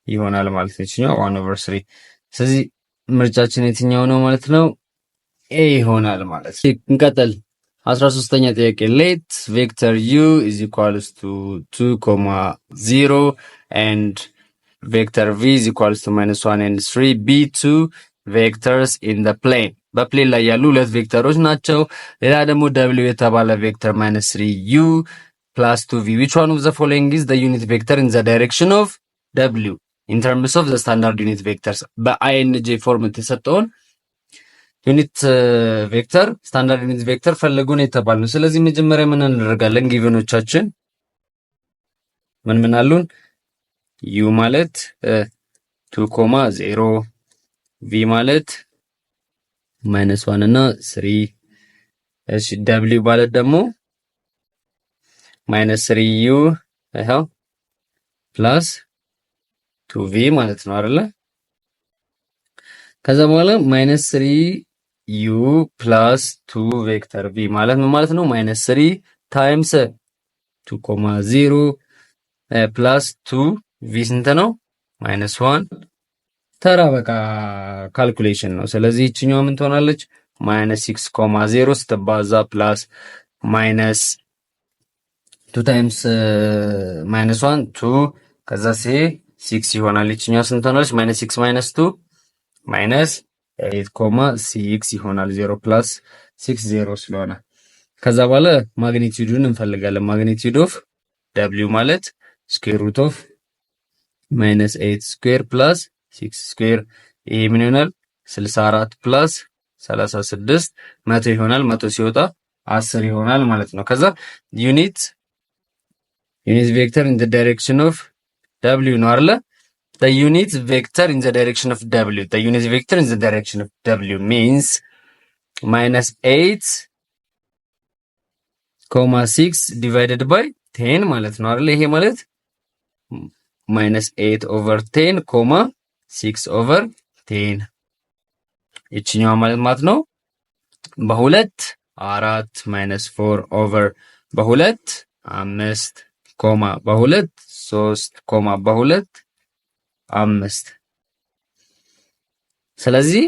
ይሆናል ማለት ነው። እኛው 1 over 3 ስለዚህ ምርጫችን የትኛው ነው ማለት ነው? a ይሆናል ማለት ነው። እንቀጥል 13ኛ ጥያቄ let vector u is equals to 2, 0 and vector v is equals to -1 and 3 be two vectors in the plane በፕሌን ላይ ያሉ ሁለት ቬክተሮች ናቸው። ሌላ ደግሞ w የተባለ ቬክተር -3u plus 2v which one of the following is the unit vector in the direction of w in terms of the standard unit vectors በአይኤንጂ ፎርም የተሰጠውን ዩኒት ቬክተር ስታንዳርድ ዩኒት ቬክተር ፈልጉን የተባልነው። ስለዚህ መጀመሪያ ምን እናደርጋለን? ጊቨኖቻችን ምን አሉን? u ማለት 2, 0 v ማለት -1 እና 3 እሺ w ማለት ደግሞ -3u ይሄው ፕላስ 2v ማለት ነው አይደለ? ከዛ በኋላ -3u ፕላስ 2 ቬክተር v ማለት ምን ማለት ነው? -3 ታይምስ 2, 0 ፕላስ 2v ስንት ነው? -1 ተራ በቃ ካልኩሌሽን ነው። ስለዚህ እቺኛው ምን ትሆናለች? -6, 0 ስትባዛ ፕላስ -2 ታይምስ -1 2 ከዛ 6 ይሆናል። እቺኛው ስንት ትሆናለች? -6 -2 -8, 6 ይሆናል። 0 ፕላስ 6 0 ስለሆነ ከዛ በኋላ ማግኒቲዩዱን እንፈልጋለን። ማግኒቲዩድ ኦፍ w ማለት ስኩዌር ሩት ኦፍ -8 ስኩዌር ፕላስ 6 ስኩዌር ይሄ ምን ይሆናል? 64 ፕላስ 36 100 ይሆናል። 100 ሲወጣ 10 ይሆናል ማለት ነው። ከዛ ዩኒት ቬክተር ኢን ዘ ዳይሬክሽን ኦፍ w ነው አይደለ? the unit vector in the direction of w the unit vector in the direction of w means -8, 6 divided by 10 ማለት ነው አይደለ? ይሄ ማለት -8 over 10, 6 over 10 እቺኛው ማለት ነው በሁለት 4 -4 over በሁለት 5 በሁለት 3 በሁለት 5 ስለዚህ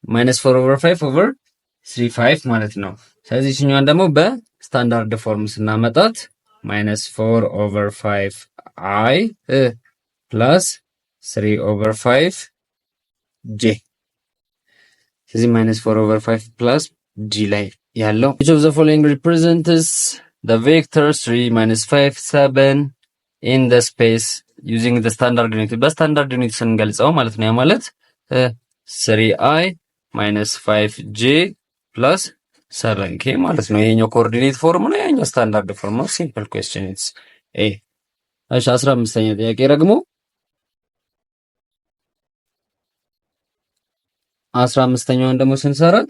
-4 over 5 over 3 5 ማለት ነው። ስለዚህ እቺኛዋን ደግሞ በስታንዳርድ ፎርም ስናመጣት -4 over 5 i plus 3 over 5 j ስለዚህ -4 over 5 plus g ላይ ያለው which of the following represents the vector 3 -5 7 in the space using the standard unit በስታንዳርድ ዩኒት ስንገልጸው ማለት ነው። ያ ማለት 3i -5j plus 7k ማለት ነው። ይሄኛው ኮኦርዲኔት ፎርም ነው፣ ያኛው ስታንዳርድ ፎርም ነው። ሲምፕል ኩዌስችን ኢትስ ኤ። እሺ 15ኛ ጥያቄ ደግሞ 15ኛውን ደግሞ ስንሰራት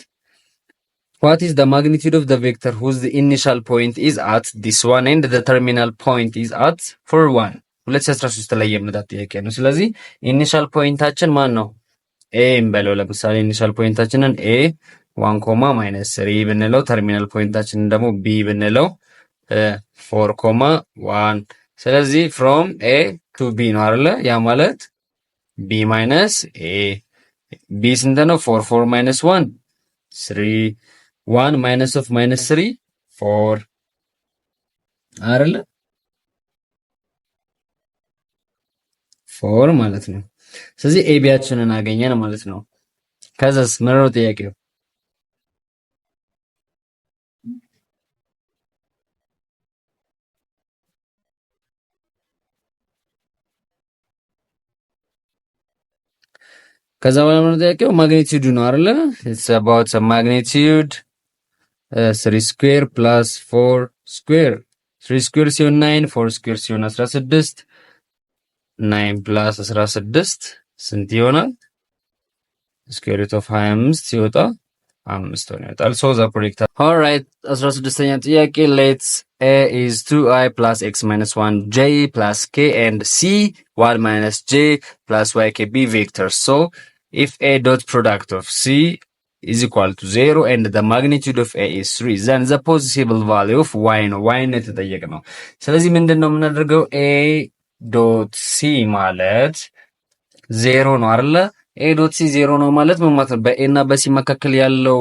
what is the magnitude of the vector whose initial point is at this one and the terminal point is at 1 2013 ላይ የምንዳት ጥያቄ ነው። ስለዚህ ኢኒሻል ፖይንታችን ማን ነው? ኤ እንበለው። ለምሳሌ ኢኒሻል ፖይንታችንን ኤ 1, -3 ብንለው ተርሚናል ፖይንታችንን ደግሞ ቢ ብንለው 4, 1 ስለዚህ from a to b ነው አይደለ? ያ ማለት b - a ቢ ስንት ነው? 4 4 minus 1 3 1 minus of minus 3 4 አይደለ? 4 ማለት ነው። ስለዚህ ኤቢያችንን አገኘን ማለት ነው። ከዛስ ምንድነው ጥያቄው? ከዛ በኋላ ምንድነው ጥያቄው? ማግኒቲዩድ ነው አይደለ? it's about a magnitude 3 square plus 4 square 3 square ሲሆን 9 4 square ሲሆን 16 9 plus 16 ስንት ይሆናል? ስኩዌር ሩት ኦፍ 25 ሲወጣ 5 ሆነ ይወጣል። ሶ ዘ ፕሮጀክት ኦልራይት 16ኛ ጥያቄ ሌትስ a is 2i plus x minus 1j plus k and c 1 minus j plus yk be vectors. So if a dot product of c is equal to 0 and the magnitude of a is 3 then the possible value of y ነው y ነው የተጠየቅነው። ስለዚህ ምንድነው የምናደርገው? a dot c ማለት 0 ነው አይደለ? ኤ ዶት ሲ 0 ነው ማለት ምን ማለት ነው? በኤ እና በሲ መካከል ያለው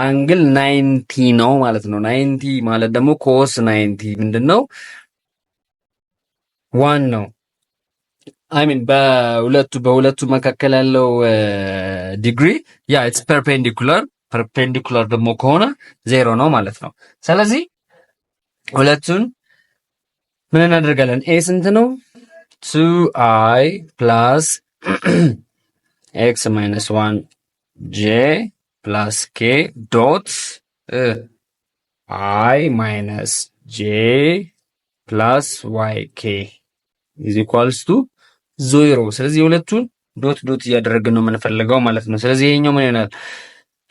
አንግል 90 ነው ማለት ነው። 90 ማለት ደግሞ ኮስ 90 ምንድነው? 1 ነው። አይ ሚን በሁለቱ መካከል ያለው ዲግሪ ያ ኢትስ ፐርፔንዲኩላር ደግሞ ከሆነ 0 ነው ማለት ነው። ስለዚህ ሁለቱን ምን እናደርጋለን? ኤ ስንት ነው? 2i plus x minus 1 j plus k dot I minus j plus yk is equals to 0። ስለዚህ ሁለቱን ዶት እያደረግን ነው የምንፈልገው ማለት ነው። ስለዚህ ይሄኛው ምን ይሆናል?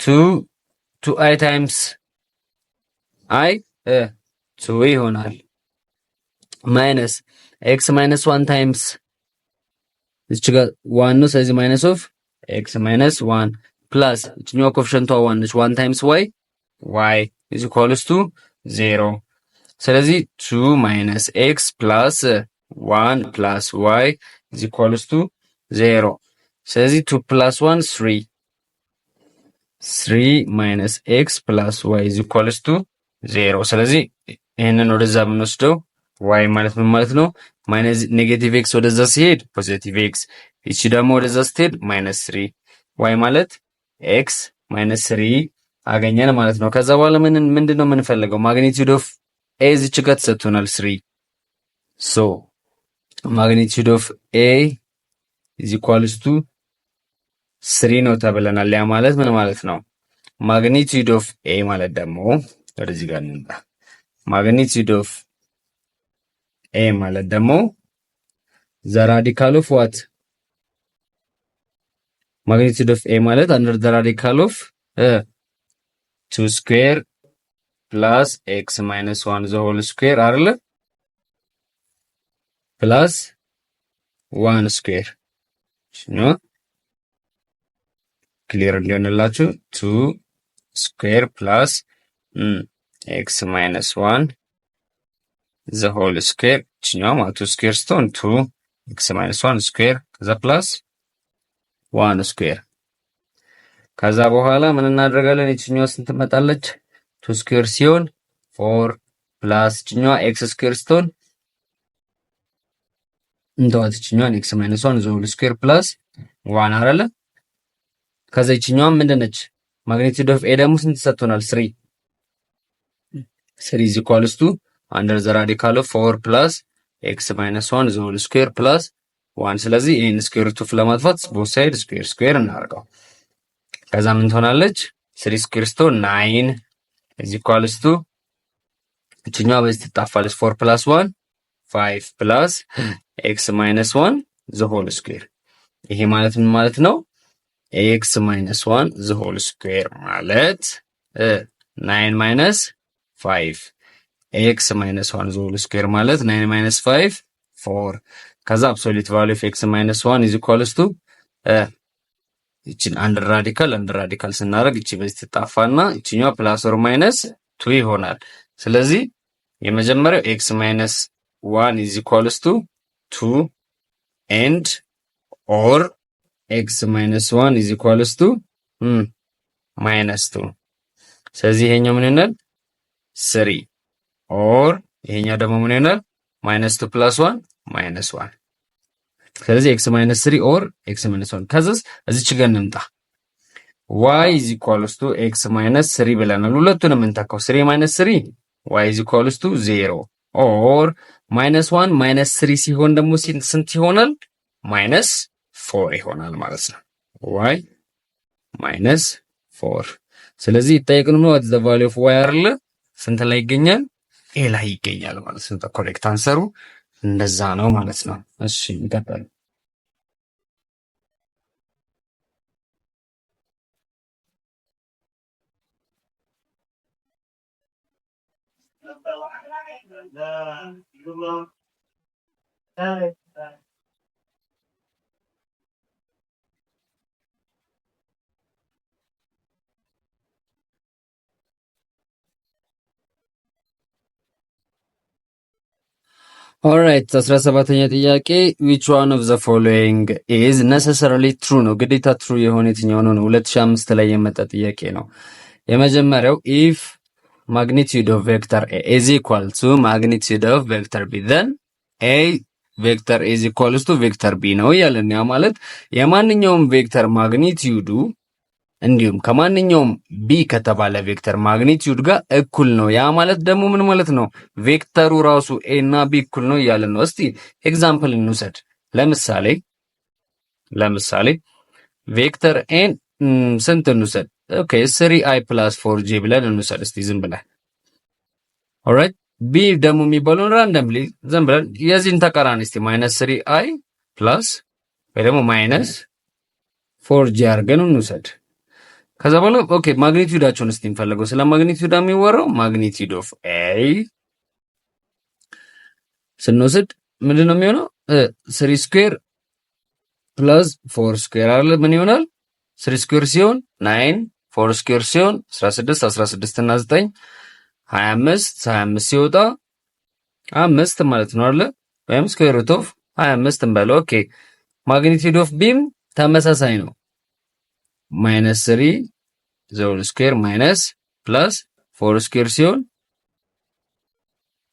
2i times i 2 ይሆናል ማይነስ x minus 1 times እዚህ ጋር 1 ነው። ስለዚህ ማይነስ ኦፍ x minus 1 plus እችኛው ኮኤፊሽንቷ 1 ነች። 1 times y is equals to 0። ስለዚህ 2 minus x plus 1 plus y is equals to 0። ስለዚህ 2 plus 1 3 minus x plus y is equals to 0። ስለዚህ ይሄንን ወደዛ የምንወስደው y ማለት ምን ማለት ነው? ማይነስ ኔጌቲቭ x ወደዛ ሲሄድ ፖዚቲቭ x፣ እቺ ደግሞ ወደዛ ስትሄድ ማይነስ 3 y ማለት x ማይነስ 3 አገኘን ማለት ነው። ከዛ በኋላ ምንድነው የምንፈልገው? ማግኒቲዩድ ኦፍ a እዚች ጋር ተሰጥቶናል 3። ሶ ማግኒቲዩድ ኦፍ a is equals to 3 ነው ተብለናል። ያ ማለት ምን ማለት ነው? ማግኒቲዩድ ኦፍ a ማለት ደግሞ ወደዚህ ጋር እንምጣ። ማግኒቲዩድ ኦፍ a ማለት ደግሞ the radical of what? magnitude of a ማለት under the radical of 2 square plus x minus 1 the whole square አይደለ? plus 1 square ነው። ክሊር እንዲሆንላችሁ 2 square plus x minus 1 the whole square እችኛው ማለት 2 square ስትሆን 2 x minus 1 square ከዛ plus 1 square። ከዛ በኋላ ምን እናደርጋለን? እችኛው ስንት ትመጣለች? 2 square ሲሆን 4 plus እችኛው x square ስትሆን እንተዋት እችኛው x minus 1 the whole square plus 1 አይደለ? ከዛ እችኛው ምንድነች? ማግኒቲዩድ ኦፍ a ደግሞ ስንት ተሰጥቶናል? 3 is equals to under the radical of 4 plus x minus 1 the whole square plus 1። ስለዚህ ይሄን ስኩዌር ሩት ለማጥፋት both side ስኩዌር እናደርገው። ከዛ ምን ትሆናለች? 3 ስኩዌር ስትሆን 9 is equals to እችኛዋ በዚህ ትጣፋለች 4 plus 1 5 plus x minus 1 the whole square። ይሄ ማለት ምን ማለት ነው? x minus 1 the whole square ማለት 9 minus 5 x minus 1 the whole square ማለት 9 minus 5 4። ከዛ absolute value of x minus 1 is equals to እቺን አንድ ራዲካል ስናደርግ እቺ በዚህ ትጣፋና እቺኛው ፕላስ ኦር ማይነስ 2 ይሆናል። ስለዚህ የመጀመሪያው x minus 1 is equals to 2 and or ኤክስ ማይነስ 1 ኢዝ ኢኳልስ ቱ ማይነስ 2። ስለዚህ ይሄኛው ምን ይሆናል 3 ኦር ይሄኛው ደግሞ ምን ይሆናል ማይነስ 2 ፕላስ 1 ማይነስ 1። ስለዚህ ኤክስ ማይነስ 3 ኦር ኤክስ ማይነስ 1። ከዛስ እዚች ጋር እንምጣ y is equals to x minus 3 ብለናል። ሁለቱንም እንተካው 3 minus 3 y is equals to 0 or minus 1 minus 3 ሲሆን ደግሞ ስንት ይሆናል minus 4 ይሆናል ማለት ነው። y minus 4። ስለዚህ ይጠየቅን ነው what is the value of y አይደለ ስንት ላይ ይገኛል a ላይ ይገኛል ማለት ነው። ኮሬክት አንሰሩ እንደዛ ነው ማለት ነው። እሺ እንቀጥል። ኦልራይት 17ኛ ጥያቄ which one of the following is necessarily true ነው። ግዴታ true የሆነ የትኛው ነው? 2005 ላይ የመጣ ጥያቄ ነው። የመጀመሪያው if magnitude of vector A is equal to magnitude of vector B then A vector is equals to vector B ነው ያለን። ያ ማለት የማንኛውም ቬክተር ማግኒቲዩዱ እንዲሁም ከማንኛውም ቢ ከተባለ ቬክተር ማግኒቲዩድ ጋር እኩል ነው። ያ ማለት ደግሞ ምን ማለት ነው? ቬክተሩ ራሱ ኤ እና ቢ እኩል ነው እያለን ነው። እስቲ ኤግዛምፕል እንውሰድ። ለምሳሌ ቬክተር ኤን ስንት እንውሰድ? ኦኬ 3i + 4j ብለን እንውሰድ እስቲ ዝም ብለን። ኦልራይት ቢ ደግሞ የሚባለውን ራንደምሊ ዝም ብለን የዚህን ተቃራኒ እስቲ -3i ፕላስ ወይ ደግሞ -4j አድርገን እንውሰድ። ከዛ በኋላ ኦኬ ማግኒቲዩዳቸውን እስቲ እንፈልገው። ስለ ማግኒቲዩድ የሚወራው ማግኒቲዩድ ኦፍ ኤ ስንወስድ ምንድነው የሚሆነው? 3 ስኩዌር ፕላስ 4 ስኩዌር አይደል? ምን ይሆናል? 3 ስኩዌር ሲሆን 9 4 ስኩዌር ሲሆን 16 16 እና 9 25 ሲወጣ 5 ማለት ነው አይደል? ወይም ስኩዌር ሩት ኦፍ 25 እንበለው። ኦኬ ማግኒቲዩድ ኦፍ ቢም ተመሳሳይ ነው -3 ዘውል ስኩዌር ማይነስ ፕላስ 4 ስኩዌር ሲሆን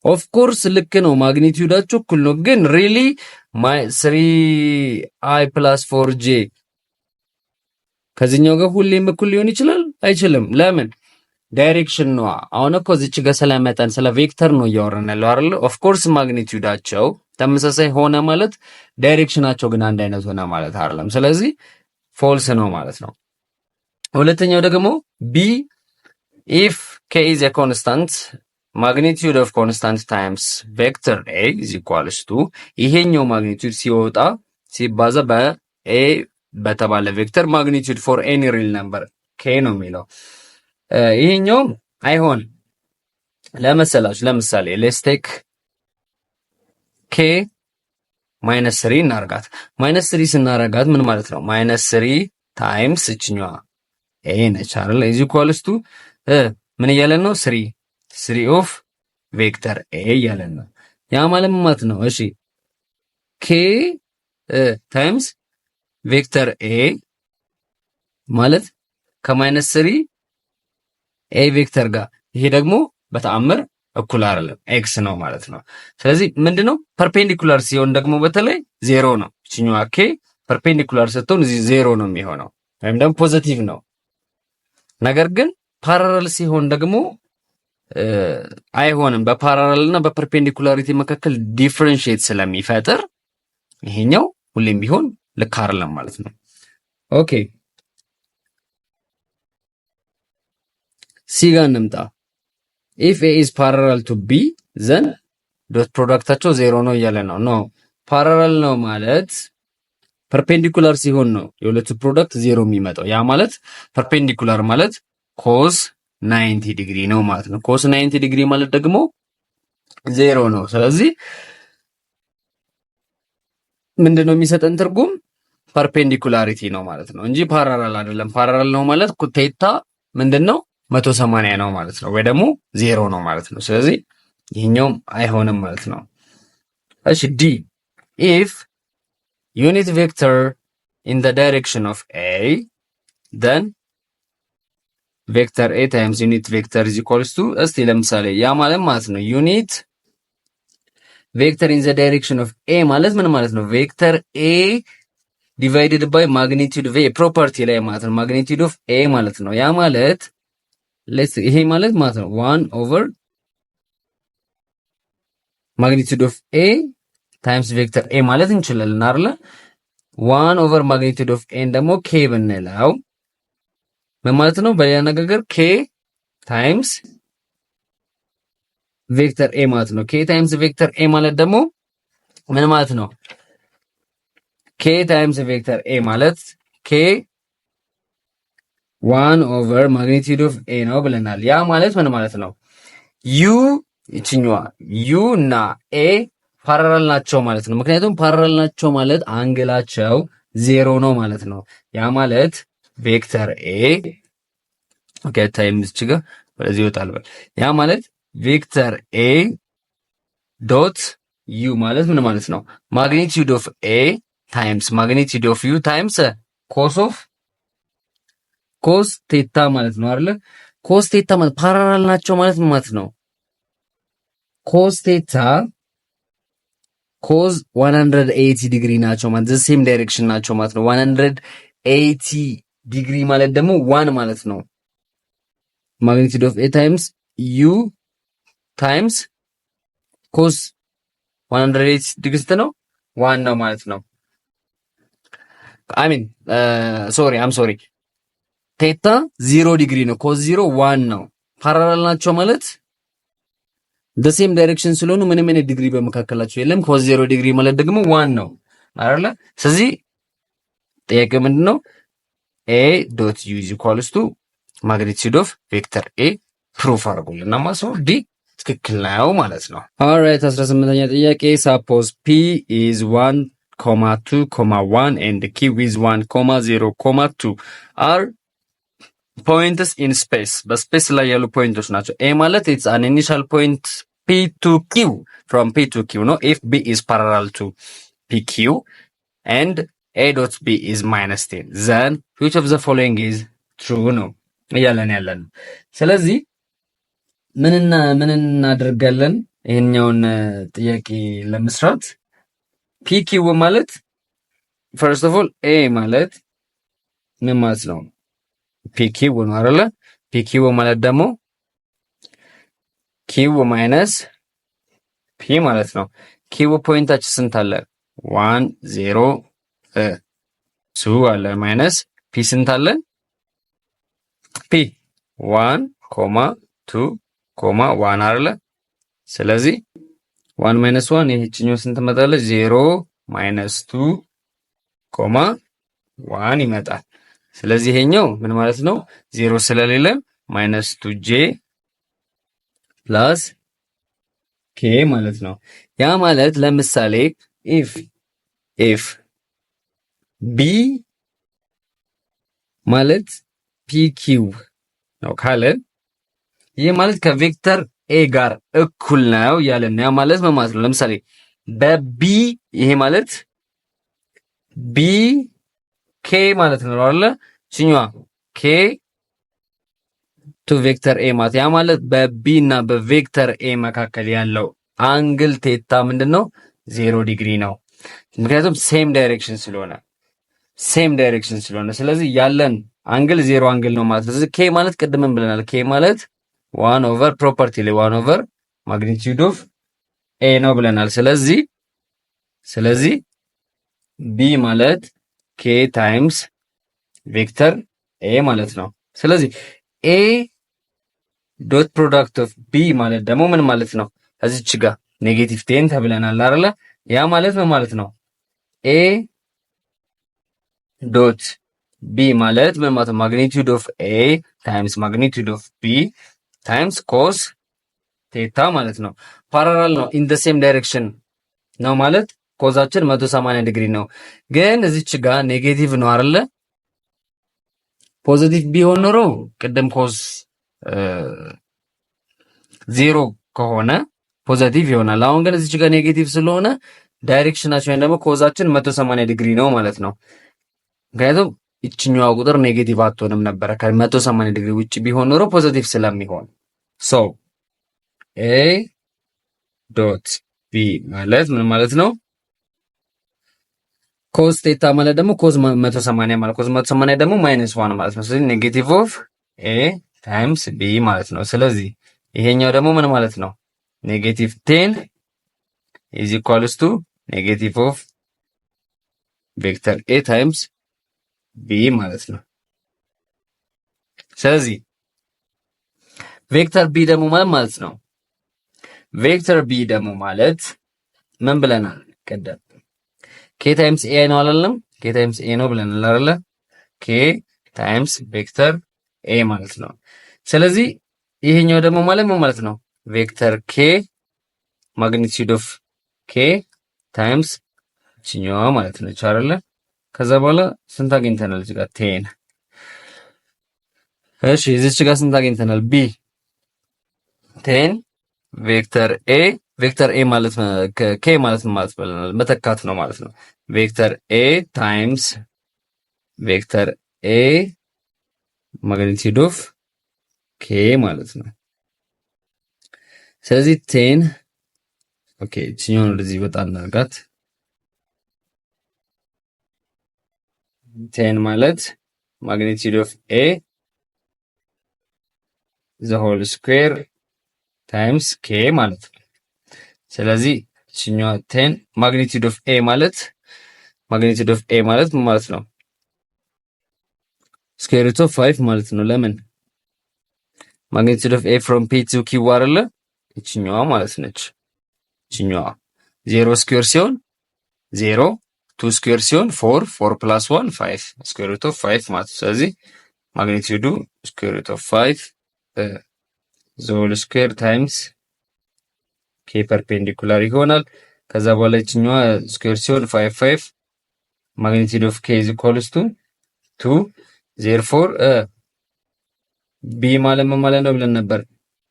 ኦፍ ኮርስ ልክ ነው፣ ማግኒቲዩዳቸው እኩል ነው። ግን ሪሊ 3i + 4j ከዚህኛው ጋር ሁሌም እኩል ሊሆን ይችላል? አይችልም። ለምን? ዳይሬክሽን ነው። አሁን እኮ እዚች ጋር ስለመጠን ስለ ቬክተር ነው እያወራን ያለው አይደል? ኦፍ ኮርስ ማግኒቲዩዳቸው ተመሳሳይ ሆነ ማለት ዳይሬክሽናቸው ግን አንድ አይነት ሆነ ማለት አይደለም። ስለዚህ ፎልስ ነው ማለት ነው። ሁለተኛው ደግሞ ቢ if k is a constant magnitude of constant times vector a is equals to ይሄኛው ማግኒቲዩድ ሲወጣ ሲባዛ በa በተባለ ቬክተር ማግኒቲዩድ for any real number k ነው የሚለው። ይሄኛው አይሆን ለመሰላችሁ ለምሳሌ let's take k -3 እናርጋት። -3 ስናረጋት ምን ማለት ነው? -3 ታይምስ እችኛዋ ኤ ነች አይደል? ኢዝ ኢኳልስ ቱ ምን እያለን ነው? 3 ኦፍ ቬክተር ኤ እያለን ነው። ያ ማለት ነው እሺ ኬ ታይምስ ቬክተር ኤ ማለት ከ-3 ኤ ቬክተር ጋር ይሄ ደግሞ በተአምር እኩል አይደለም ኤክስ ነው ማለት ነው። ስለዚህ ምንድነው ፐርፔንዲኩላር ሲሆን ደግሞ በተለይ 0 ነው። እቺኛዋ ኬ ፐርፔንዲኩላር ስትሆን እዚህ 0 ነው የሚሆነው ወይም ደግሞ ፖዚቲቭ ነው። ነገር ግን ፓራለል ሲሆን ደግሞ አይሆንም። በፓራለል እና በፐርፔንዲኩላሪቲ መካከል ዲፈረንሺየት ስለሚፈጥር ይሄኛው ሁሌም ቢሆን ልክ አይደለም ማለት ነው። ኦኬ ሲ ጋር እንምጣ። if a is parallel to b then ዶት ፕሮዳክታቸው 0 ነው እያለ ነው። ኖ ፓራለል ነው ማለት ፐርፔንዲኩላር ሲሆን ነው የሁለቱ ፕሮዳክት 0 የሚመጣው። ያ ማለት ፐርፔንዲኩላር ማለት ኮስ 90 ዲግሪ ነው ማለት ነው። ኮስ 90 ዲግሪ ማለት ደግሞ 0 ነው። ስለዚህ ምንድነው የሚሰጠን ትርጉም? ፐርፔንዲኩላሪቲ ነው ማለት ነው እንጂ ፓራለል አይደለም። ፓራለል ነው ማለት ቴታ ምንድነው 180 ነው ማለት ነው፣ ወይ ደግሞ 0 ነው ማለት ነው። ስለዚህ ይሄኛውም አይሆንም ማለት ነው። እሺ ዲ if unit vector in the direction of A, then ቬክተር ኤ ታይምስ ዩኒት ቬክተር is equals to እስቲ ለምሳሌ ያ ማለት ነው ዩኒት ቬክተር in the direction of A ማለት ምን ማለት ነው? ቬክተር A divided by magnitude of A ፕሮፐርቲ ላይ ማለት ነው magnitude of A ማለት ነው። ያ ማለት ይሄ ማለት ነው 1 over magnitude of A times ቬክተር A ማለት እንችላለን አይደል? 1 over magnitude of A ደግሞ K ብንለው ምን ማለት ነው? በሌላ አነጋገር K ታይምስ ቬክተር A ማለት ነው። K ታይምስ ቬክተር A ማለት ደግሞ ምን ማለት ነው? K ታይምስ ቬክተር A ማለት K 1 ኦቨር ማግኒቲዩድ ኦፍ A ነው ብለናል። ያ ማለት ምን ማለት ነው? U ይችኛዋ U እና A ፓራላል ናቸው ማለት ነው። ምክንያቱም ፓራላል ናቸው ማለት አንግላቸው 0 ነው ማለት ነው። ያ ማለት ቬክተር A ኦኬ ታይምስ ችጋ ወደዚህ ይወጣል። ያ ማለት ቬክተር A ዶት U ማለት ምን ማለት ነው? ማግኒቲዩድ ኦፍ A ታይምስ ማግኒቲዩድ ኦፍ U ታይምስ ኮስ ቴታ ማለት ነው አይደል? ኮስ ቴታ ማለት ፓራላል ናቸው ማለት ምን ማለት ነው? ኮስ ቴታ ኮዝ 180 ዲግሪ ናቸው ማለት ዘ ሴም ዳይሬክሽን ናቸው ማለት ነው። 180 ዲግሪ ማለት ደግሞ 1 ማለት ነው። ማግኒቲዩድ ኦፍ A ታይምስ U ታይምስ ኮስ 180 ዲግሪ ነው 1 ነው ማለት ነው። ሶሪ ቴታ 0 ዲግሪ ነው። ኮስ 0 1 ነው። ፓራላል ናቸው ማለት ሴም ዳይሬክሽን ስለሆኑ ምንም አይነት ዲግሪ በመካከላቸው የለም። ኮስ 0 ዲግሪ ማለት ደግሞ 1 ነው አይደለ? ስለዚህ ጥያቄ ምንድነው? A ዶት U is equals to ማግኒቲዩድ ኦፍ ቬክተር A ፕሩፍ አድርጉልና ማሰው ዲ ትክክል ነው ማለት ነው። ኦልራይት 18ኛ ጥያቄ suppose P is 1, 2, 1 and Q is 1, 0, 2 are points in space በስፔስ ላይ ያሉ ፖይንቶች ናቸው። A ማለት it's an initial point P to Q from P to Q no if B is parallel to PQ and A dot B is -10 then which of the following is true ነው ያለን። ስለዚህ ምን እናደርጋለን? ይሄኛውን ጥያቄ ለመስራት PQ ማለት first of all A ማለት ምን ማለት ነው? PQ ነው አይደለ? PQ ማለት ደግሞ Q ማይነስ P ማለት ነው። Q ፖይንታችን ስንት አለ? 1 0 2 አለ ማይነስ P ስንት አለ? P 1 2 1 አይደለ? ስለዚህ 1 ማይነስ 1 ይሄችኛው ስንት መጣለች? 0 ማይነስ 2 1 ይመጣል። ስለዚህ ይሄኛው ምን ማለት ነው? 0 ስለሌለ ማይነስ 2j ፕላስ k ማለት ነው። ያ ማለት ለምሳሌ if b ማለት pq ነው ካለ ይሄ ማለት ከቬክተር a ጋር እኩል ነው ያለን። ያ ማለት ምን ማለት ነው? ለምሳሌ በb ይሄ ማለት b k ማለት ነው አይደል? ሲኛዋ k ቱ ቬክተር a ማለት ያ ማለት በb እና በቬክተር a መካከል ያለው አንግል ቴታ ምንድነው? 0 ዲግሪ ነው። ምክንያቱም ሴም ዳይሬክሽን ስለሆነ ስለዚህ ያለን አንግል 0 አንግል ነው ማለት ነው። ስለዚህ k ማለት ቅድምም ብለናል k ማለት 1 ኦቨር ፕሮፐርቲ ላይ 1 ኦቨር ማግኒቲዩድ ኦፍ a ነው ብለናል። ስለዚህ b ማለት k ታይምስ ቬክተር a ማለት ነው። ስለዚህ a ዶት ፕሮዳክት ኦፍ b ማለት ደግሞ ምን ማለት ነው? እዚች ጋር ኔጌቲቭ 10 ተብለናል አይደለ? ያ ማለት ምን ማለት ነው? a ዶት b ማለት ምን ማለት ነው? ማግኒቲዩድ ኦፍ a ታይምስ ማግኒቲዩድ ኦፍ b ታይምስ ኮስ ቴታ ማለት ነው። ፓራላል ነው ኢን ዘ ሴም ዳይሬክሽን ነው ማለት ኮዛችን 180 ዲግሪ ነው። ግን እዚች ጋር ኔጌቲቭ ነው አይደለ? ፖዚቲቭ ቢሆን ኖሮ ቅድም ኮስ 0 ከሆነ ፖዚቲቭ ይሆናል። አሁን ግን እዚች ጋር ኔጌቲቭ ስለሆነ ዳይሬክሽናችን ወይም ደግሞ ኮዛችን 180 ዲግሪ ነው ማለት ነው። ምክንያቱም ይችኛዋ ቁጥር ኔጌቲቭ አትሆንም ነበረ ከ180 ዲግሪ ውጭ ቢሆን ኖሮ ፖዚቲቭ ስለሚሆን ሶ ኤ ዶት ቢ ማለት ምን ማለት ነው? ኮዝ ቴታ ማለት ደግሞ ኮዝ 180 ማለት ኮዝ 180 ደግሞ ማይነስ 1 ማለት ነው። ስለዚህ ኔጌቲቭ ኦፍ ኤ ታይምስ ቢ ማለት ነው። ስለዚህ ይሄኛው ደግሞ ምን ማለት ነው? ኔጌቲቭ 10 ኢዝ ኢኳልስ ቱ ኔጌቲቭ ኦፍ ቬክተር ኤ ታይምስ ቢ ማለት ነው። ስለዚህ ቬክተር ቢ ደግሞ ማለት ነው ቬክተር ቢ ደግሞ ማለት ምን ብለናል? ቀደም ኬ ታይምስ ኤ ነው አላለም? ኬ ታይምስ ኤ ነው ብለናል አይደለ? ኬ ታይምስ ቬክተር ኤ ማለት ነው። ስለዚህ ይሄኛው ደግሞ ማለት ምን ማለት ነው? ቬክተር ኬ ማግኒቲዩድ ኦፍ ኬ ታይምስ ቺኛዋ ማለት ነው አይደለ? ከዛ በኋላ ስንት አግኝተናል? እዚህ ጋር ቴን። እሺ እዚች ጋር ስንት አግኝተናል? ቢ ቴን ቬክተር ኤ ማለት ኬ ማለት ነው ማለት ብለናል። መተካት ነው ማለት ነው። ቬክተር ኤ ታይምስ ቬክተር ኤ ማግኒቲዩድ ኦፍ ኬ ማለት ነው። ስለዚህ ቴን ኦኬ እቺኛውን ወደዚህ ወጣ እናርጋት። ቴን ማለት ማግኒቲዩድ ኦፍ ኤ ዘ ሆል ስኩዌር ታይምስ ኬ ማለት ነው። ስለዚህ እቺኛዋ ቴን ማግኒቲዩድ ኦፍ ኤ ማለት ምን ማለት ነው? ስኩዌር ሩት ኦፍ 5 ማለት ነው። ለምን ማግኒቲዩድ ኦፍ ኤ ፍሮም ፒ ቱ ኪው አይደለ? እቺኛዋ ማለት ነች። እቺኛዋ 0 ስኩዌር ሲሆን 0 2 ስኩዌር ሲሆን 4 4 ፕላስ 1 5 ስኩዌር ሩት ኦፍ 5 ማለት ነው። ስለዚህ ማግኒቲዩዱ ስኩዌር ሩት ኦፍ 5 ዘ ሆል ስኩዌር ታይምስ ኬ ፐርፔንዲኩላር ይሆናል። ከዛ በኋላ እቺኛዋ ስኩዌር ሲሆን 5 5 ማግኒቲዩድ ኦፍ ኬ ኢዝ ኢኳልስ ቱ 2 ዜርፎር ቢ ማለት ምን ማለት ነው ብለን ነበር?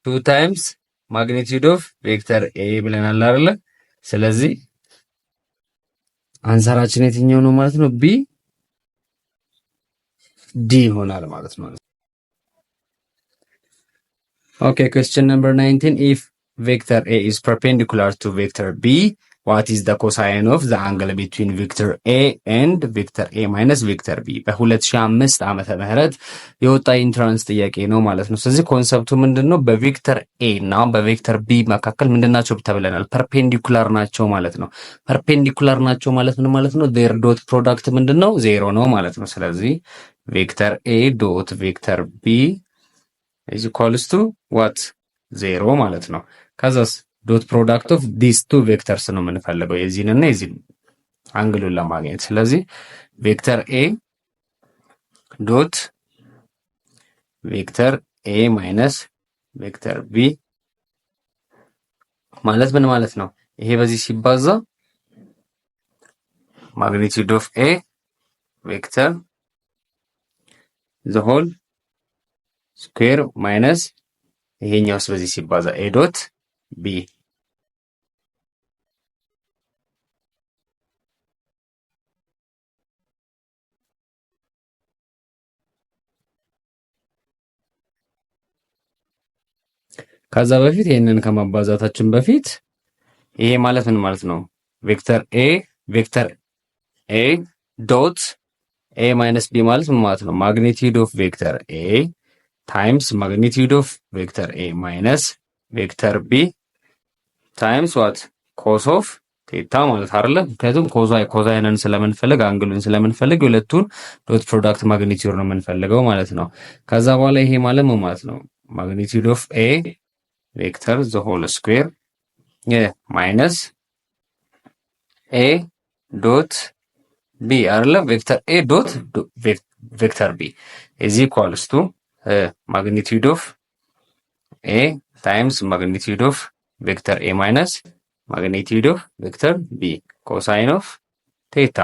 2 ታይምስ ማግኒቲዩድ ኦፍ ቬክተር ኤ ብለናል አይደለ? ስለዚህ አንሰራችን የትኛው ነው ማለት ነው? ቢ ዲ ይሆናል ማለት ነው። ኦኬ question number 19 if vector A is perpendicular to vector B what is the cosine of the angle between vector A and vector A minus vector B በ2005 ዓመተ ምህረት የወጣ ኢንትራንስ ጥያቄ ነው ማለት ነው። ስለዚህ ኮንሰፕቱ ምንድነው? በቬክተር A እና በቬክተር B መካከል ምንድናቸው ተብለናል? ፐርፔንዲኩላር ናቸው ማለት ነው። ፐርፔንዲኩላር ናቸው ማለት ምን ማለት ነው? their dot product ምንድነው? ዜሮ ነው ማለት ነው። ስለዚህ ቬክተር A ዶት ቬክተር B is equals to what? ዜሮ ማለት ነው። ከዛስ ዶት ፕሮዳክት ኦፍ ዲስ ቱ ቬክተርስ ነው የምንፈልገው የዚህንና የዚህን አንግሉን ለማግኘት። ስለዚህ ቬክተር ኤ ዶት ቬክተር ኤ ማይነስ ቬክተር ቢ ማለት ምን ማለት ነው? ይሄ በዚህ ሲባዛ ማግኒቲዩድ ኦፍ ኤ ቬክተር ዘ ሆል ስኩዌር ማይነስ ይሄኛውስ በዚህ ሲባዛ ኤ ዶት ቢ ከዛ በፊት ይሄንን ከማባዛታችን በፊት ይሄ ማለት ምን ማለት ነው? ቬክተር ኤ ዶት ኤ ማይነስ ቢ ማለት ምን ማለት ነው? ማግኒቲዩድ ኦፍ ቬክተር ኤ ታይምስ ማግኒቲዩድ ኦፍ ቬክተር ኤ ማይነስ ቬክተር ቢ ታይምስ ዋት ኮስ ኦፍ ቴታ ማለት አይደለ? ምክንያቱም ኮዛይንን ስለምንፈልግ አንግሉን ስለምንፈልግ የሁለቱን ዶት ፕሮዳክት ማግኒቲዩድ ነው የምንፈልገው ማለት ነው። ከዛ በኋላ ይሄ ማለት ምን ማለት ነው? ማግኒቲዩድ ኦፍ ኤ ቬክተር ዘ ሆል ስኩዌር ማይነስ ኤ ዶት ቢ አይደለ? ቬክተር ኤ ዶት ቬክተር ቢ ኢዝ ኢኳልስ ቱ ማግኒቲዩድ ኦፍ ኤ ታይምስ ማግኒቲዩድ ኦፍ ቬክተር ኤ ማይነስ ማግኒቲዩድ ኦፍ ቬክተር ቢ ኮሳይን ኦፍ ቴታ።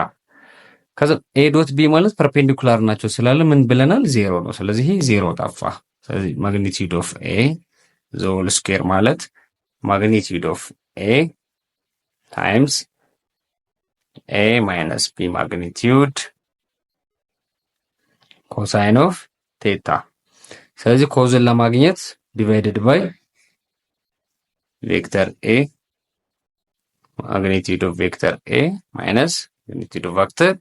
ከዛ ኤ ዶት ቢ ማለት ፐርፔንዲኩላር ናቸው ስላለ ምን ብለናል? ዜሮ ነው። ስለዚህ ዜሮ ጠፋ። ስለዚህ ማግኒቲዩድ ኦፍ ኤ ዘ ሆል ስኩዌር ማለት ማግኒቲዩድ ኦፍ ኤ ታይምስ ኤ ማይነስ ቢ ማግኒቲዩድ ኮሳይን ኦፍ ቴታ። ስለዚህ ኮዝን ለማግኘት ዲቫይድድ ባይ ቬክተር ኤ ማግኒቲዩድ ኦፍ ቬክተር ኤ ማይነስ ማግኒቲዩድ ኦፍ ቬክተር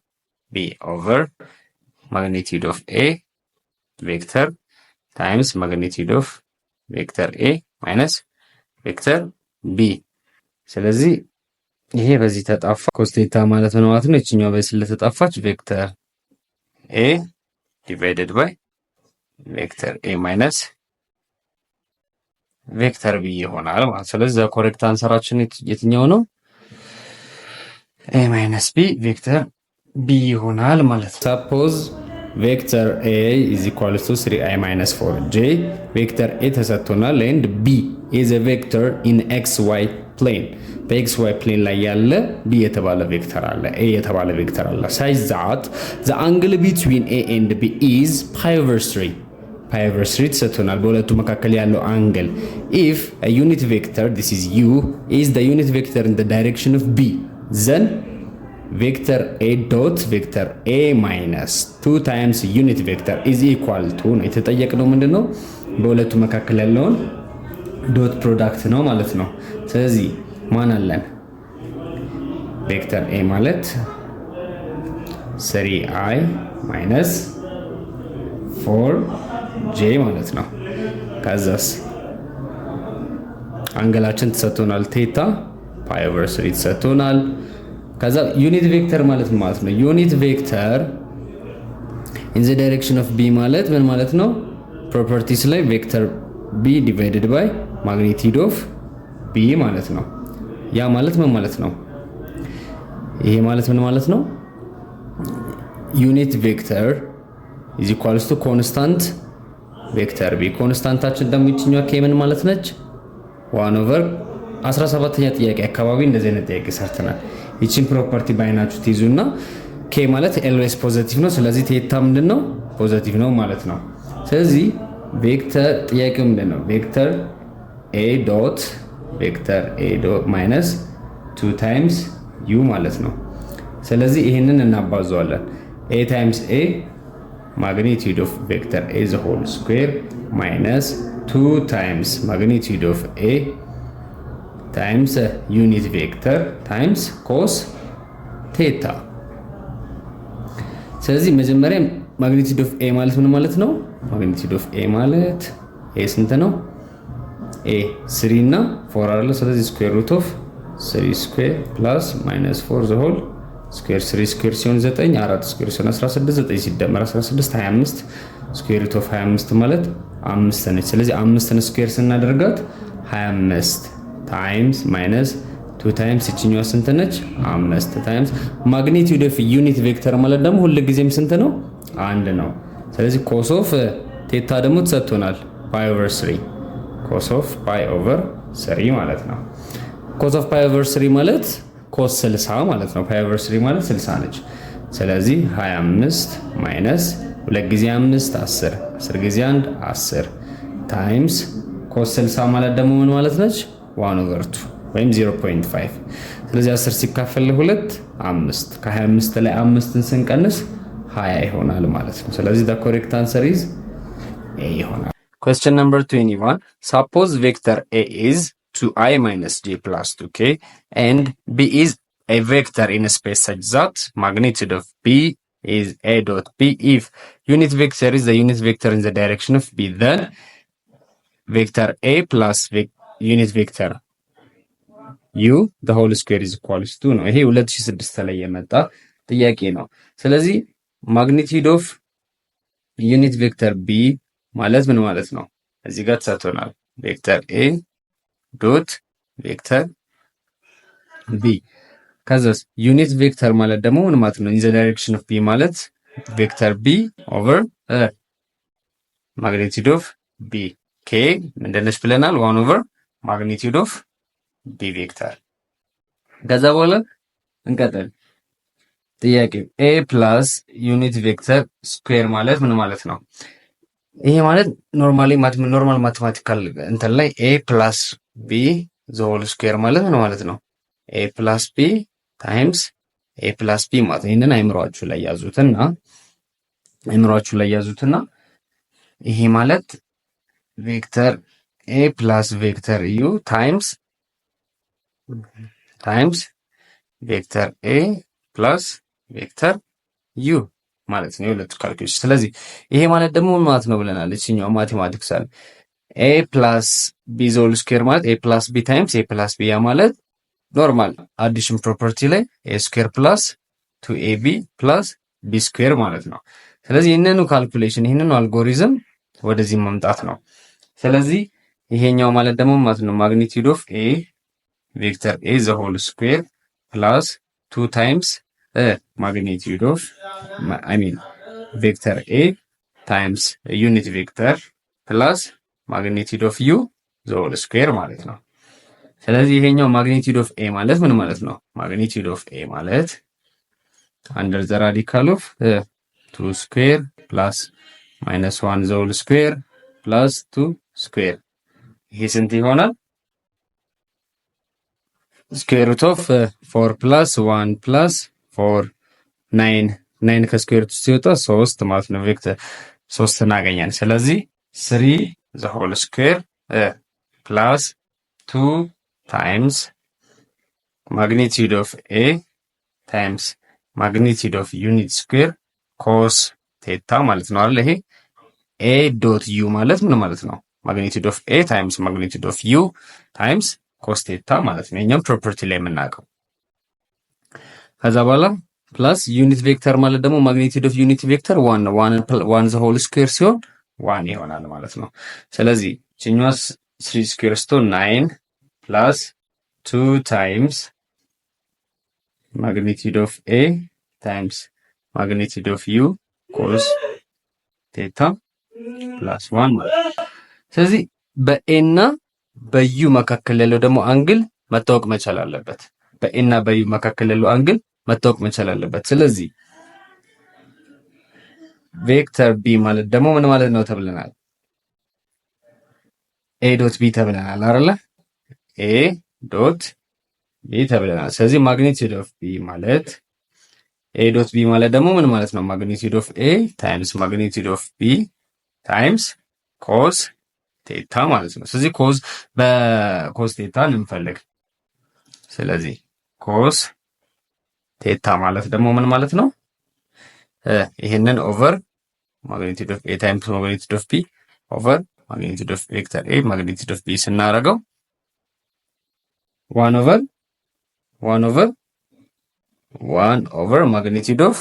ቢ ኦቨር ማግኒቲዩድ ኦፍ ኤ ቬክተር ታይምስ ማግኒቲዩድ ኦፍ ቬክተር ኤ ማይነስ ቬክተር ቢ። ስለዚህ ይሄ በዚህ ተጣፋ ኮስ ቴታ ማለት ምን ማለት ነው? እቺኛው በዚህ ስለተጣፋች ቬክተር ኤ ዲቫይድድ ባይ ቬክተር ኤ ማይነስ ቬክተር ቢ ይሆናል ማለት። ስለዚህ ኮሬክት አንሰራችን የትኛው ነው? ኤ ማይነስ ቢ ቬክተር ቢ ይሆናል ማለት ነው። ሰፖዝ ቬክተር ኤ ኢዝ ኢኳልስ ቱ 3i ማይነስ 4j ቬክተር ኤ ተሰጥቶናል ኤንድ ቢ ኢዝ አ ቬክተር ኢን ኤክስ ዋይ ፕሌን በኤክስ ዋይ ፕሌን ላይ ያለ ቢ የተባለ ቬክተር አለ፣ ኤ የተባለ ቬክተር አለ። ሳይዝ ዛት ዘ አንግል ቢትዊን ኤ ኤንድ ቢ ኢዝ ፓይ ኦቨር 3 ፓይ ኦቨር 3 ተሰጥቶናል፣ በሁለቱ መካከል ያለው አንግል። ኢፍ አ ዩኒት ቬክተር ዲስ ኢዝ ዩ ኢዝ ዘ ዩኒት ቬክተር ኢን ዘ ዳይሬክሽን ኦፍ ቢ ዘን ቬክተር ኤ ዶት ቬክተር ኤ ማይነስ 2 ታይምስ ዩኒት ቬክተር ኢዝ ኢኳል ቱ ነው የተጠየቅነው። ምንድነው? በሁለቱ መካከል ያለውን ዶት ፕሮዳክት ነው ማለት ነው። ስለዚህ ማን አለን? ቬክተር ኤ ማለት 3i ማይነስ 4j ማለት ነው። ከዛስ አንገላችን ተሰጥቶናል ቴታ ፓይ ኦቨር 3 ተሰጥቶናል። ከዛ ዩኒት ቬክተር ማለት ምን ማለት ነው? ዩኒት ቬክተር ኢን ዘ ዳይሬክሽን ኦፍ ቢ ማለት ምን ማለት ነው? ፕሮፐርቲስ ላይ ቬክተር ቢ ዲቫይድድ ባይ ማግኒቲዩድ ኦፍ ቢ ማለት ነው። ያ ማለት ምን ማለት ነው? ይሄ ማለት ምን ማለት ነው? ዩኒት ቬክተር ኢዝ ኢኳልስ ቱ ኮንስታንት ቬክተር ቢ። ኮንስታንታችን ደግሞ ይችኛው ኬ ምን ማለት ነች? 1 ኦቨር 17ኛ ጥያቄ አካባቢ እንደዚህ አይነት ጥያቄ ሰርተናል። ይቺን ፕሮፐርቲ ባይናችሁ ትይዙና ኬ ማለት ኤልዌስ ፖዚቲቭ ነው። ስለዚህ ቴታ ምንድነው? ፖዚቲቭ ነው ማለት ነው። ስለዚህ ቬክተር ጥያቄው ምንድነው? ቬክተር ኤ ዶት ቬክተር ኤ ዶት ማይነስ 2 ታይምስ ዩ ማለት ነው። ስለዚህ ይሄንን እናባዛዋለን። ኤ ታይምስ ኤ ማግኒቲዩድ ኦፍ ቬክተር ኤ ዘ ሆል ስኩዌር ማይነስ 2 ታይምስ ማግኒቲዩድ ኦፍ ኤ ታይምስ ዩኒት ቬክተር ታይምስ ኮስ ቴታ። ስለዚህ መጀመሪያ ማግኒቲዩድ ኦፍ ኤ ማለት ምን ማለት ነው? ማግኒቲዩድ ኦፍ ኤ ማለት ኤ ስንት ነው? ኤ 3 እና 4 አይደለ? ስለዚህ ስኩዌር ሩት ኦፍ 3 ስኩዌር ፕላስ ማይነስ 4 ዘ ሆል ስኩዌር 3 ስኩዌር ሲሆን 9 4 ስኩዌር ሲሆን 16 9 ሲደመር 16 25 ስኩዌር ሩት ኦፍ 25 ማለት 5 ነች። ስለዚህ 5ን ስኩዌር ስናደርጋት 25 ታይምስ ማይነስ 2 ታይምስ እቺኛዋ ስንት ነች? 5 ታይምስ ማግኒቲዩድ ኦፍ ዩኒት ቬክተር ማለት ደግሞ ሁሉ ጊዜም ስንት ነው? 1 ነው። ስለዚህ ኮስ ኦፍ ቴታ ደግሞ ተሰጥቶናል ፓይ ኦቨር 3 ኮስ ኦፍ ፓይ ኦቨር 3 ማለት ነው። ኮስ ኦፍ ፓይ ኦቨር 3 ማለት ኮስ 60 ማለት ነው። ፓይ ኦቨር 3 ማለት 60 ነች። ስለዚህ 25 ማይነስ 2 ጊዜ 5 10 10 ጊዜ 1 10 ታይምስ ኮስ 60 ማለት ደግሞ ምን ማለት ነች? 1 ኦቨር 2 ወይም 0.5። ስለዚህ 10 ሲካፈል ለ2 5 ከ25 ላይ 5ን ስንቀንስ 20 ይሆናል ማለት ነው። ስለዚህ the correct answer is A ይሆናል። Question number 21. Suppose vector A is 2i minus j plus 2k and B is a vector in a space such that magnitude of B is A dot B. If unit vector is the unit vector in the direction of B, then vector A plus unit vector u the whole square is equals to ነው። ይሄ 2006 ላይ የመጣ ጥያቄ ነው። ስለዚህ ማግኒቲዩድ ኦፍ ዩኒት ቬክተር B ማለት ምን ማለት ነው? እዚህ ጋር ተሰጥቶናል። ቬክተር A ዶት ቬክተር B ከዛስ ዩኒት ቬክተር ማለት ደግሞ ምን ማለት ነው? ኢን ዘ ዳይሬክሽን ኦፍ B ማለት ቬክተር B ኦቨር ማግኒቲዩድ ኦፍ B K ምንድነች ብለናል? 1 ኦቨር ማግኒቲዩድ ኦፍ B ቬክተር። ከዛ በኋላ እንቀጥል። ጥያቄው A ፕላስ ዩኒት ቬክተር ስኩዌር ማለት ምን ማለት ነው? ይሄ ማለት ኖርማሊ ኖርማል ማቴማቲካል እንትን ላይ A ፕላስ B ዘ ሆል ስኩዌር ማለት ምን ማለት ነው? A ፕላስ B ታይምስ A ፕላስ B ማለት ይሄንን አይምሯችሁ ላይ ያዙትና አይምሯችሁ ላይ ያዙትና ይሄ ማለት ቬክተር ኤ ፕላስ ቬክተር ዩ ታይምስ ቬክተር ኤ ፕላስ ቬክተር ዩ ማለት ነው የሁለቱ ካልኩሌሽን። ስለዚህ ይሄ ማለት ደግሞ ምን ማለት ነው ብለናል? እቺኛው ማቴማቲክስ አለ ኤ ፕላስ ቢ ዞል ስኩዌር ማለት ኤ ፕላስ ቢ ታይምስ ኤ ፕላስ ቢ ያ ማለት ኖርማል አዲሽን ፕሮፐርቲ ላይ ኤ ስኩዌር ፕላስ 2ab ፕላስ ቢ ስኩዌር ማለት ነው። ስለዚህ ይህንኑ ካልኩሌሽን ይህንኑ አልጎሪዝም ወደዚህ መምጣት ነው። ስለዚህ ይሄኛው ማለት ደግሞ ማለት ነው ማግኒቲዩድ ኦፍ ኤ ቬክተር ኤ ዘ ሆል ስኩዌር ፕላስ 2 ታይምስ ማግኒቲዩድ ኦፍ አይ ሚን ቬክተር ኤ ታይምስ ዩኒት ቬክተር ፕላስ ማግኒቲዩድ ኦፍ ዩ ዘ ሆል ስኩዌር ማለት ነው። ስለዚህ ይሄኛው ማግኒቲዩድ ኦፍ ኤ ማለት ምን ማለት ነው? ማግኒቲዩድ ኦፍ ኤ ማለት አንደር ዘ ራዲካል ኦፍ 2 ስኩዌር ፕላስ ማይነስ 1 ዘ ሆል ስኩዌር ፕላስ 2 ስኩዌር ይሄ ስንት ይሆናል? ስኩዌር ሩት ኦፍ 4 ፕላስ 1 ፕላስ 4 9 ከስኩዌር ሩት ሲወጣ 3 ማለት ነው። ቬክተር 3 እናገኛለን። ስለዚህ 3 ዘ ሆል ስኩዌር ፕላስ 2 ታይምስ ማግኒቲዩድ ኦፍ ኤ ታይምስ ማግኒቲዩድ ኦፍ ዩኒት ስኩዌር ኮስ ቴታ ማለት ነው አይደል? ይሄ ኤ ዶት ዩ ማለት ምን ማለት ነው? ማግኒቲዩድ ኦፍ ኤ ታይምስ ማግኒቲዩድ ኦፍ ዩ ታይምስ ኮስ ቴታ ማለት ነው። የኛም ፕሮፐርቲ ላይ የምናውቀው። ከዛ በኋላ ፕላስ ዩኒት ቬክተር ማለት ደግሞ ማግኒቲዩድ ኦፍ ዩኒት ቬክተር ዋን ዘ ሆል ስኩዌር ሲሆን ዋን ይሆናል ማለት ነው። ስለዚህ ቺኛስ 3 ስኩዌር ስቶ 9 ፕላስ 2 ታይምስ ማግኒቲዩድ ኦፍ ኤ ታይምስ ማግኒቲዩድ ኦፍ ዩ ኮስ ቴታ ፕላስ 1 ማለት ነው። ስለዚህ በኤ እና በዩ መካከል ያለው ደግሞ አንግል መታወቅ መቻል አለበት። በኤ እና በዩ መካከል ያለው አንግል መታወቅ መቻል አለበት። ስለዚህ ቬክተር ቢ ማለት ደግሞ ምን ማለት ነው ተብለናል? ኤ ዶት ቢ ተብለናል አይደለ? ኤ ዶት ቢ ተብለናል። ስለዚህ ማግኒቲዩድ ኦፍ ቢ ማለት ኤ ዶት ቢ ማለት ደግሞ ምን ማለት ነው? ማግኒቲዩድ ኦፍ ኤ ታይምስ ማግኒቲዩድ ኦፍ ቢ ታይምስ ኮስ ቴታ ማለት ነው። ስለዚህ በኮስ ቴታ እንፈልግ። ስለዚህ ኮስ ቴታ ማለት ደግሞ ምን ማለት ነው? ይሄንን ኦቨር ማግኒቲዩድ ኦፍ ኤ ታይምስ ማግኒቲዩድ ኦፍ ቢ ኦቨር ማግኒቲዩድ ኦፍ ቬክተር ኤ ማግኒቲዩድ ኦፍ ቢ ስናደርገው 1 ኦቨር ማግኒቲዩድ ኦፍ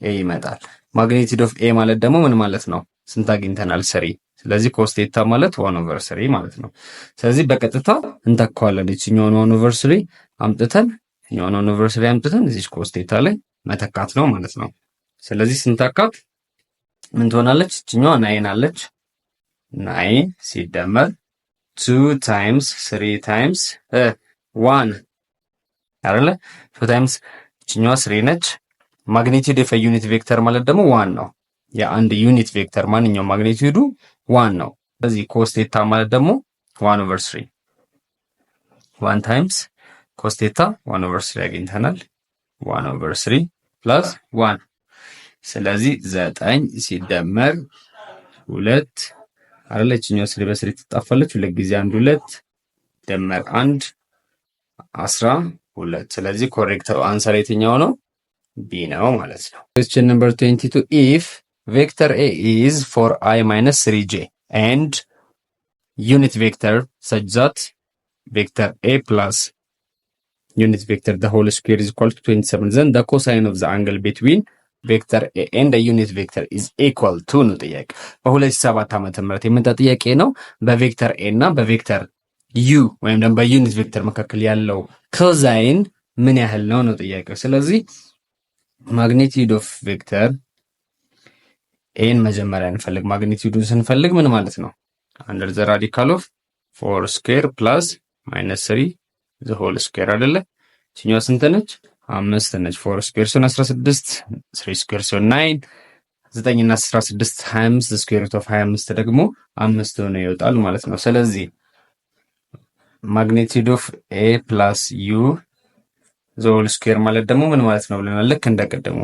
ኤ ይመጣል። ማግኒቲዩድ ኦፍ ኤ ማለት ደግሞ ምን ማለት ነው? ስንት አግኝተናል? 3። ስለዚህ ኮስ ቴታ ማለት 1 ኦቨር 3 ማለት ነው። ስለዚህ በቀጥታ እንተካዋለን። እቺኛውን 1 ኦቨር 3 አምጥተን እኛውን 1 ኦቨር 3 አምጥተን እዚህ ኮስ ቴታ ላይ መተካት ነው ማለት ነው። ስለዚህ ስንተካት ምን ትሆናለች? እቺኛዋ 9 አለች። 9 ሲደመር 2 ታይምስ 3 ታይምስ 1 አይደለ? 2 ታይምስ እቺኛዋ 3 ነች። ማግኒቲዩድ ኦፍ ዩኒት ቬክተር ማለት ደግሞ 1 ነው። የአንድ ዩኒት ቬክተር ማንኛውም ማግኒቲዩዱ 1 ነው። ስለዚህ ኮስ ቴታ ማለት ደግሞ 1 ኦቨር 3 1 ታይምስ ኮስ ቴታ 1 ኦቨር 3 አግኝተናል። 1 ኦቨር 3 ፕላስ 1 ስለዚህ 9 ሲደመር 2 አይደለ? እቺኛው 3 በ3 ትጣፋለች። 2 ጊዜ 1 2 ደመር 1 12 ስለዚህ ኮሬክት አንሰር የትኛው ነው? ቢ ነው ማለት ነው። question number 22 if vector A is for I minus 3j and unit vector such that vector A plus unit vector the whole square is equal to 27 then the cosine of the angle between vector A and the unit vector is equal to ነው ጥያቄ። በ2007 ዓመተ ምህረት የመጣ ጥያቄ ነው። በቬክተር A እና በቬክተር U ወይም ደግሞ በዩኒት ቬክተር መካከል ያለው ኮሳይን ምን ያህል ነው ነው ጥያቄው። ስለዚህ ማግኒቲዩድ ኦፍ ቬክተር ኤን መጀመሪያ እንፈልግ። ማግኒቲዩዱን ስንፈልግ ምን ማለት ነው? አንደር ዘ ራዲካል ኦፍ 4 ስኩዌር ፕላስ ማይነስ 3 ዘ ሆል ስኩዌር አይደለ? እቺኛው ስንት ነች? 5 ነች። 4 ስኩዌር ሲሆን 16 3 ስኩዌር ሲሆን 9 9 እና 16 25 ስኩዌር ሩት ኦፍ 25 ደግሞ 5 ሆነ ይወጣል ማለት ነው። ስለዚህ ማግኒቲዩድ ኦፍ ኤ ፕላስ ዩ ዘ ሆል ስኩዌር ማለት ደግሞ ምን ማለት ነው ብለናል? ልክ እንደቀደሙ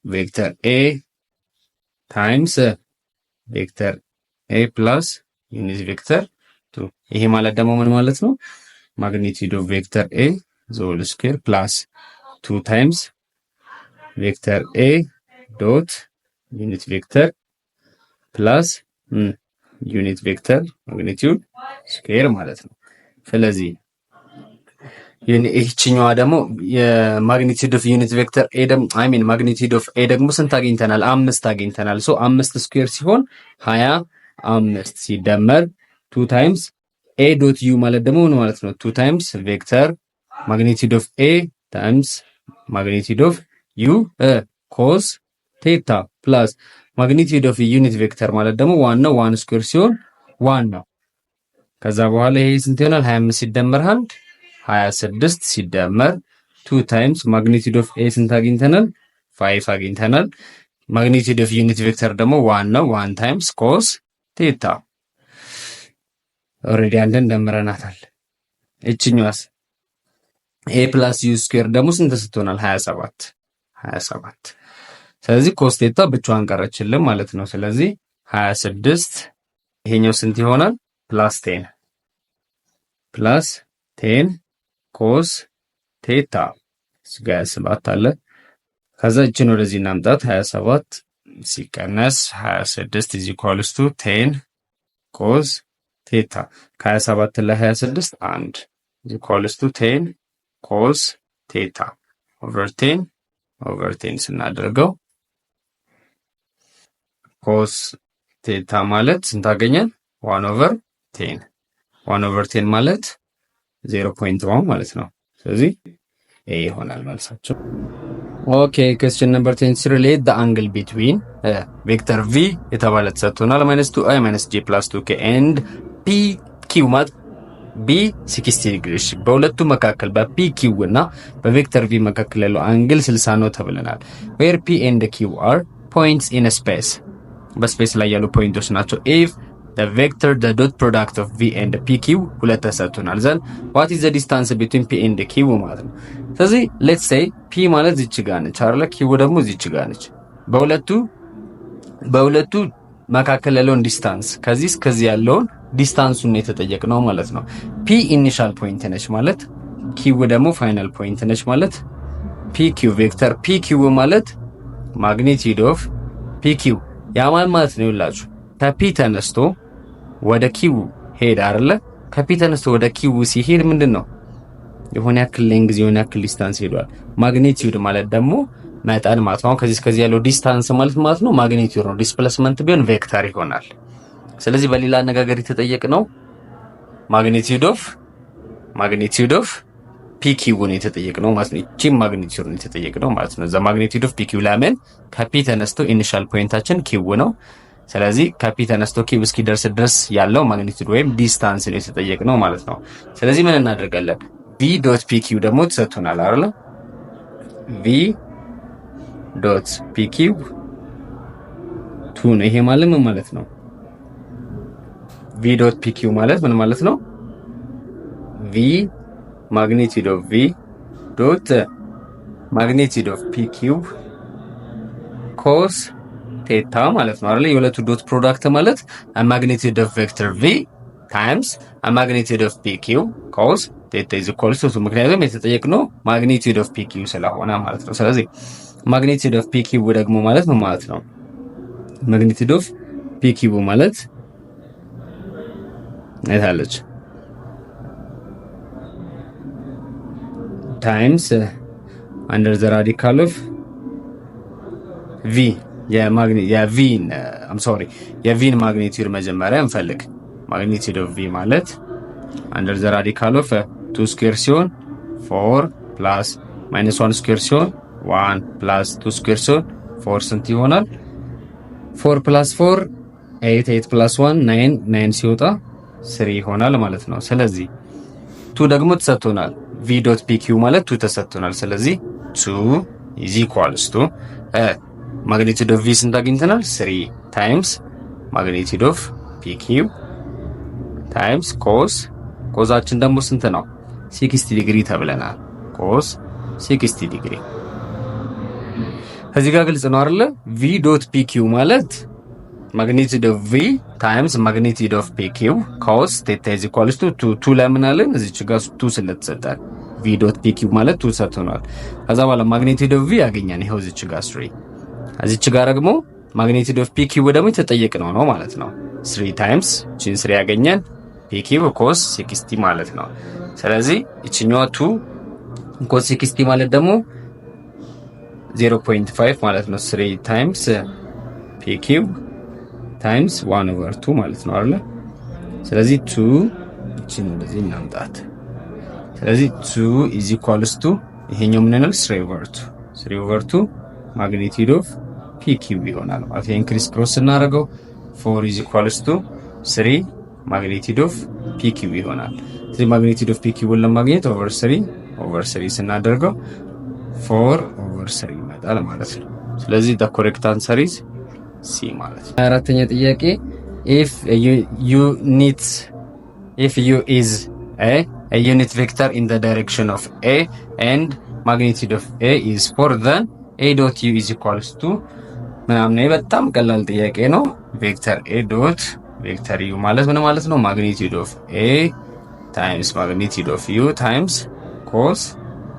ቬክተር ኤ ታይምስ ቬክተር ኤ ፕላስ ዩኒት ቬክተር 2 ይሄ ማለት ደግሞ ምን ማለት ነው? ማግኒቲዩድ ኦፍ ቬክተር ኤ ዞል ስኩዌር ፕላስ 2 ታይምስ ቬክተር ኤ ዶት ዩኒት ቬክተር ፕላስ ዩኒት ቬክተር ማግኒቲዩድ ስኩዌር ማለት ነው። ስለዚህ ይህችኛዋ ደግሞ የማግኒቲዩድ ኦፍ ዩኒት ቬክተር ኤ ደግሞ ማግኒቲዩድ ኦፍ ኤ ደግሞ ስንት አግኝተናል? 5 አግኝተናል። ሶ 5 ስኩዌር ሲሆን 25 ሲደመር 2 ታይምስ ኤ ዶት ዩ ማለት ደግሞ ምን ማለት ነው? 2 ታይምስ ቬክተር ማግኒቲዩድ ኦፍ ኤ ታይምስ ማግኒቲዩድ ኦፍ ዩ ኮስ ቴታ ፕላስ ማግኒቲዩድ ኦፍ ዩኒት ቬክተር ማለት ደግሞ ዋናው 1 ስኩዌር ሲሆን 1 ነው። ከዛ በኋላ ይሄ ስንት ይሆናል? 25 ሲደመር 1 26 ሲደመር 2 ታይምስ ማግኒቲዩድ ኦፍ ኤ ስንት አግኝተናል? 5 አግኝተናል። ማግኒቲዩድ ኦፍ ዩኒት ቬክተር ደግሞ 1 ነው። 1 ታይምስ ኮስ ቴታ ኦልሬዲ አንደን ደምረናታል። እቺኛዋስ ኤ ፕላስ ዩ ስኩዌር ደግሞ ስንት ስትሆናል? 27 ስለዚህ ኮስ ቴታ ብቻዋን ቀረችልን ማለት ነው። ስለዚህ 26 ይሄኛው ስንት ይሆናል? ፕላስ 10 ኮስ ቴታ ስጋ 7 አለ። ከዛ እችን ወደዚህ እናምጣት። 27 ሲቀነስ 26 is equals to 10 ኮስ ቴታ ከ27 ላይ 26 1 is equals to 10 ኮስ ቴታ ኦቨር 10 ስናደርገው ኮስ ቴታ ማለት ስንት አገኘን? 1/10 ማለት 0.1 ማለት ነው። ስለዚህ ኤ ይሆናል መልሳቸው። ኦኬ ኩዌስችን ነምበር 10 relate the angle between ቬክተር v የተባለ ተሰጥቶናል -2i - j + 2k and pq ማለት b 60 ዲግሪ። በሁለቱ መካከል በpq እና በቬክተር v መካከል ያለው አንግል 60 ነው ተብለናል። where p and q are points in a space በስፔስ ላይ ያሉ ፖይንቶች ናቸው። if the vector the dot product of v and pq ሁለት ተሰጥቶናል። then what is the distance between p and q ማለት ነው። ስለዚህ let's say p ማለት እዚህ ጋር ነች አይደል? q ደግሞ እዚህ ጋር ነች። በሁለቱ መካከል ያለውን ዲስታንስ ከዚህ እስከዚህ ያለውን ዲስታንሱን የተጠየቅነው ማለት ነው። p ኢኒሻል ፖይንት ነች ማለት q ደግሞ ፋይናል ፖይንት ነች ማለት pq ቬክተር pq ማለት ማግኒቲዩድ ኦፍ pq ያ ማለት ነው ይላችሁ ከp ተነስቶ ወደ q ሄድ አይደለ? ከp ተነስቶ ወደ q ሲሄድ ምንድነው የሆነ ያክል ሌንግዝ የሆነ ያክል ዲስታንስ ሄዷል። ማግኒቲዩድ ማለት ደግሞ መጠን ማለት ነው። ከዚህ እስከዚህ ያለው ዲስታንስ ማለት ነው ማግኒቲዩድ ነው። ዲስፕሌስመንት ቢሆን ቬክተር ይሆናል። ስለዚህ በሌላ አነጋገር የተጠየቅነው ማግኒቲዩድ ኦፍ pq ነው የተጠየቅነው ማለት ነው። እቺ ማግኒቲዩድ ነው የተጠየቅነው ማለት ነው። ዘ ማግኒቲዩድ ኦፍ pq ለምን ከp ተነስቶ ኢኒሻል ፖይንታችን q ነው። ስለዚህ ከp ተነስቶ q እስኪደርስ ድረስ ያለው ማግኒቲዩድ ወይም ዲስታንስ ነው የተጠየቅነው ማለት ነው። ስለዚህ ምን እናደርጋለን? v.pq ደግሞ ተሰጥቶናል አይደል? v.pq 2 ነው። ይሄ ማለት ምን ማለት ነው? v.pq ማለት ምን ማለት ነው? v magnitude of v dot magnitude of pq cos theta ማለት ነው አይደል? የሁለቱ ዶት ፕሮዳክት ማለት magnitude of vector v times magnitude of pq cos theta is equal to ምክንያቱም የተጠየቅነው magnitude of pq ስለሆነ ማለት ነው። ስለዚህ magnitude of pq ደግሞ ማለት ምን ማለት ነው? magnitude of pq ማለት አይታለች times under the radical of v የቪን ማግኒቲዩድ መጀመሪያ እንፈልግ። ማግኒቲዩድ ኦፍ ቪ ማለት under the radical of 2 ስኩዌር ሲሆን 4 ፕላስ -1 ስኩዌር ሲሆን 1 ፕላስ 2 ስኩዌር ሲሆን 4 ስንት ይሆናል? 4 + 4 8 8 + 1 9 9 ሲወጣ 3 ይሆናል ማለት ነው። ስለዚህ 2 ደግሞ ተሰጥቶናል። v.pq ማለት 2 ተሰጥቶናል። ስለዚህ 2 is equals to ማግኒቲዩድ ኦፍ ቪ ስንት አግኝተናል? 3 ታይምስ ማግኒቲዩድ ኦፍ pq ታይምስ ኮዛችን ደግሞ ስንት ነው? 60 ዲግሪ ተብለናል። ኮስ 60 ዲግሪ እዚህ ጋር ግልጽ ነው አይደለ? v ዶት pq ማለት ማግኒቲዩድ ኦፍ v ታይምስ ማግኒቲዩድ ኦፍ pq cos ቴታ ኢዝ ኢኳልስ ቱ 2 ለምን አለን? እዚች ጋር 2 ስለተሰጠን v ዶት pq ማለት 2 ሰጥቶናል። ከዛ በኋላ ማግኒቲዩድ ኦፍ v ያገኛን ይሄው እዚች ጋር 3 እዚች ጋር ደግሞ ማግኒቲዩድ ኦፍ pq ደግሞ የተጠየቅነው ነው ማለት ነው። 3 ታይምስ ቺን 3 ያገኘን pq cos 60 ማለት ነው። ስለዚህ እቺኛዋ 2 cos 60 ማለት ደግሞ 0.5 ማለት ነው። 3 ታይምስ pq ታይምስ 1/2 ማለት ነው አይደል? ስለዚህ 2 እቺን እንደዚህ እናምጣት። ስለዚህ 2 is equals to ይሄኛው ምን ነው 3/2 ማግኒቲዩድ ኦፍ pq ይሆናል ማለት ነው። ኢንክሪስ ክሮስ እናደርገው 4 is equals to 3 ማግኒቲዩድ ኦፍ pq ይሆናል። ስለዚህ ማግኒቲዩድ ኦፍ pq ለማግኘት ኦቨር 3 ስናደርገው 4/3 ይመጣል ማለት ነው። ስለዚህ the correct answer is C ማለት ነው። አራተኛ ጥያቄ if u is a unit vector in the direction of a and magnitude of a is 4 then a dot u is equals to ምናምን በጣም ቀላል ጥያቄ ነው። ቬክተር a dot ቬክተር u ማለት ምን ማለት ነው? magnitude of a times magnitude of u times cos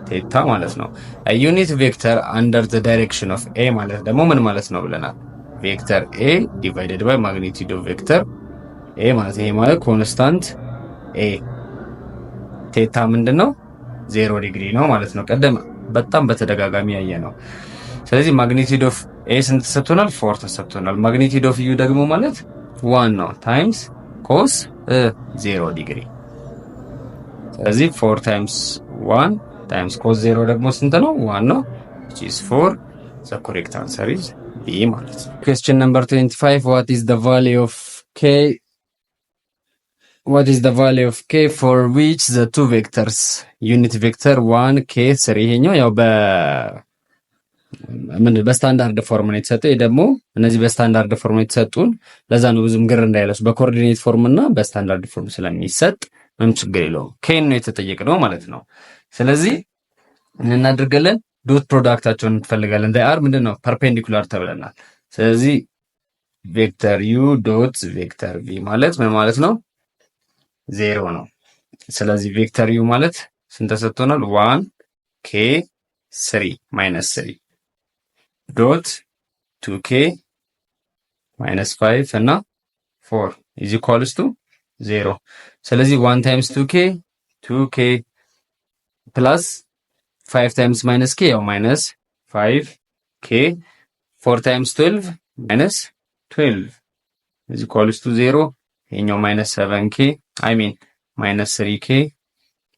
ቴታ ማለት ነው። a unit vector under the direction of a ማለት ደግሞ ምን ማለት ነው ብለናል? ቬክተር a divided by magnitude of vector a ማለት ይሄ ማለት ኮንስታንት a ቴታ ምንድነው? 0 ዲግሪ ነው ማለት ነው። ቀደም በጣም በተደጋጋሚ ያየ ነው። ስለዚህ ማግኒቲዩድ ኦፍ a ስንት ተሰጥቶናል? 4 ተሰጥቶናል። ማግኒቲዩድ ኦፍ u ደግሞ ማለት 1 ነው ታይምስ cos 0 ዲግሪ። ስለዚህ 4 ታይምስ 1 ታይምስ cos 0 ደግሞ ስንት ነው? 1 ነው which is 4 the correct answer is B ማለት ነው። question number 25 what is the value of k for which the two vectors unit vector 1 k 3 ይሄኛው ያው በስታንዳርድ ፎርም ነው የተሰጠው። ይሄ ደግሞ እነዚህ በስታንዳርድ ፎርም ነው የተሰጡን። ለዛ ነው ብዙም ግር እንዳይለሱ በኮኦርዲኔት ፎርም እና በስታንዳርድ ፎርም ስለሚሰጥ ምንም ችግር የለውም። k ነው የተጠየቅነው ማለት ነው። ስለዚህ ምን እናድርጋለን? ዶት ፕሮዳክታቸውን እንፈልጋለን። they are ምንድነው ፐርፔንዲኩላር ተብለናል። ስለዚህ ቬክተር u ዶት ቬክተር v ማለት ምን ማለት ነው? 0 ነው። ስለዚህ ቬክተር u ማለት ስንት ተሰጥቶናል? 1 k 3 minus 3 ዶት 2k minus 5 እና 4 is equals to 0። ስለዚህ 1 times 2k plus 5 times minus k ያው minus 5k 4 times 12 minus 12 is equals to 0። ይሄኛው minus 7k minus 3k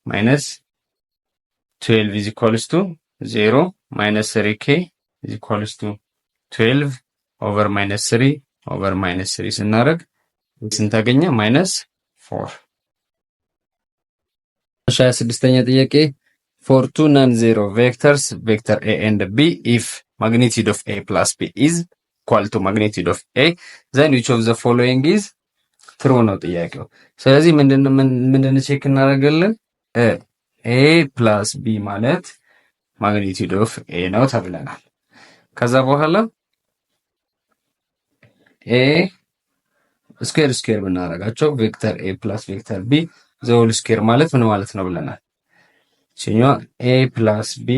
minus 12 is equals to 0 minus 3k is equals to 12 over minus 3 over minus 3 ስናደርግ ስንት ታገኘ? minus 4። 26ኛ ጥያቄ for two non-zero vectors vector a and b if magnitude of a plus b is equal to magnitude of a then which of the following is true ነው ጥያቄው። ስለዚህ ምንድነው ቼክ እናደርጋለን? a plus b ማለት ማግኒቲዩድ ኦፍ a ነው ተብለናል። ከዛ በኋላ a ስኩዌር ብናደርጋቸው ቬክተር a plus ቬክተር b ዘ ሆል ስኩዌር ማለት ምን ማለት ነው ብለናል? ሲኞ a plus b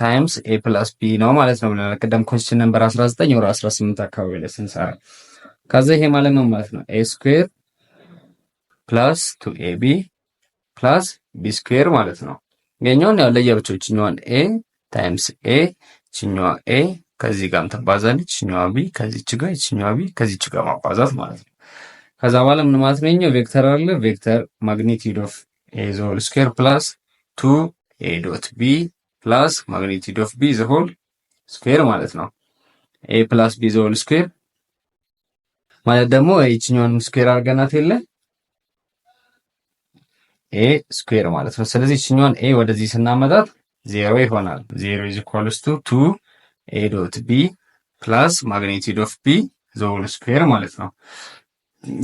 times a plus b ነው ማለት ነው ብለናል። ቀደም ኮንስቲቱሽን ነምበር 19 ወር 18 አካባቢ ላይ ስንሰራ ከዛ ይሄ ማለት ነው ማለት ነው a ስኩዌር plus 2ab plus b ስኩዌር ማለት ነው። ገኛውን ያው ለየብቻው ቺኛዋን a times a ቺኛዋ a ከዚህ ጋር ተባዛለች ቺኛዋ b ከዚህች ጋር ቺኛዋ b ከዚህች ጋር ማባዛት ማለት ነው። ከዛ በኋላ ምን ማለት ነው? ቬክተር አለ ቬክተር ማግኒቲዩድ ኦፍ a ዘ ሆል ስኩዌር plus 2a dot b plus magnitude of b the whole square ማለት ነው። a plus b the whole square ማለት ደግሞ እቺኛውን ስኩዌር አድርገናት የለ a ስኩዌር ማለት ነው። ስለዚህ እቺኛውን a ወደዚህ ስናመጣት 0 ይሆናል። 0 is equals to 2a dot b plus magnitude of b the whole square ማለት ነው።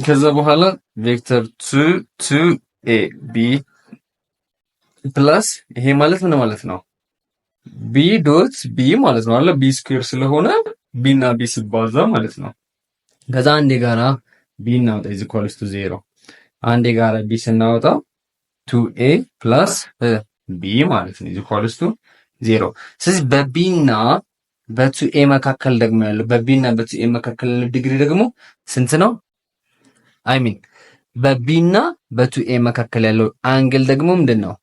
ከዛ በኋላ ቬክተር 2a b ፕላስ ይሄ ማለት ምን ማለት ነው? ቢ ዶት ቢ ማለት ነው አለ ቢ ስኩዌር ስለሆነ ቢ እና ቢ ሲባዛ ማለት ነው። ከዛ አንዴ ጋራ ቢ እናውጣ ኢዝ ኢኳልስ ቱ 0 አንዴ ጋራ ቢ ስናወጣ 2a ፕላስ ቢ ማለት ነው ኢዝ ኢኳልስ ቱ 0። ስለዚህ በቢ እና በ2a መካከል ደግሞ ያለው በቢ እና በ2a መካከል ያለው ዲግሪ ደግሞ ስንት ነው? አይ ሚን በቢ እና በ2a መካከል ያለው አንግል ደግሞ ምንድን ነው?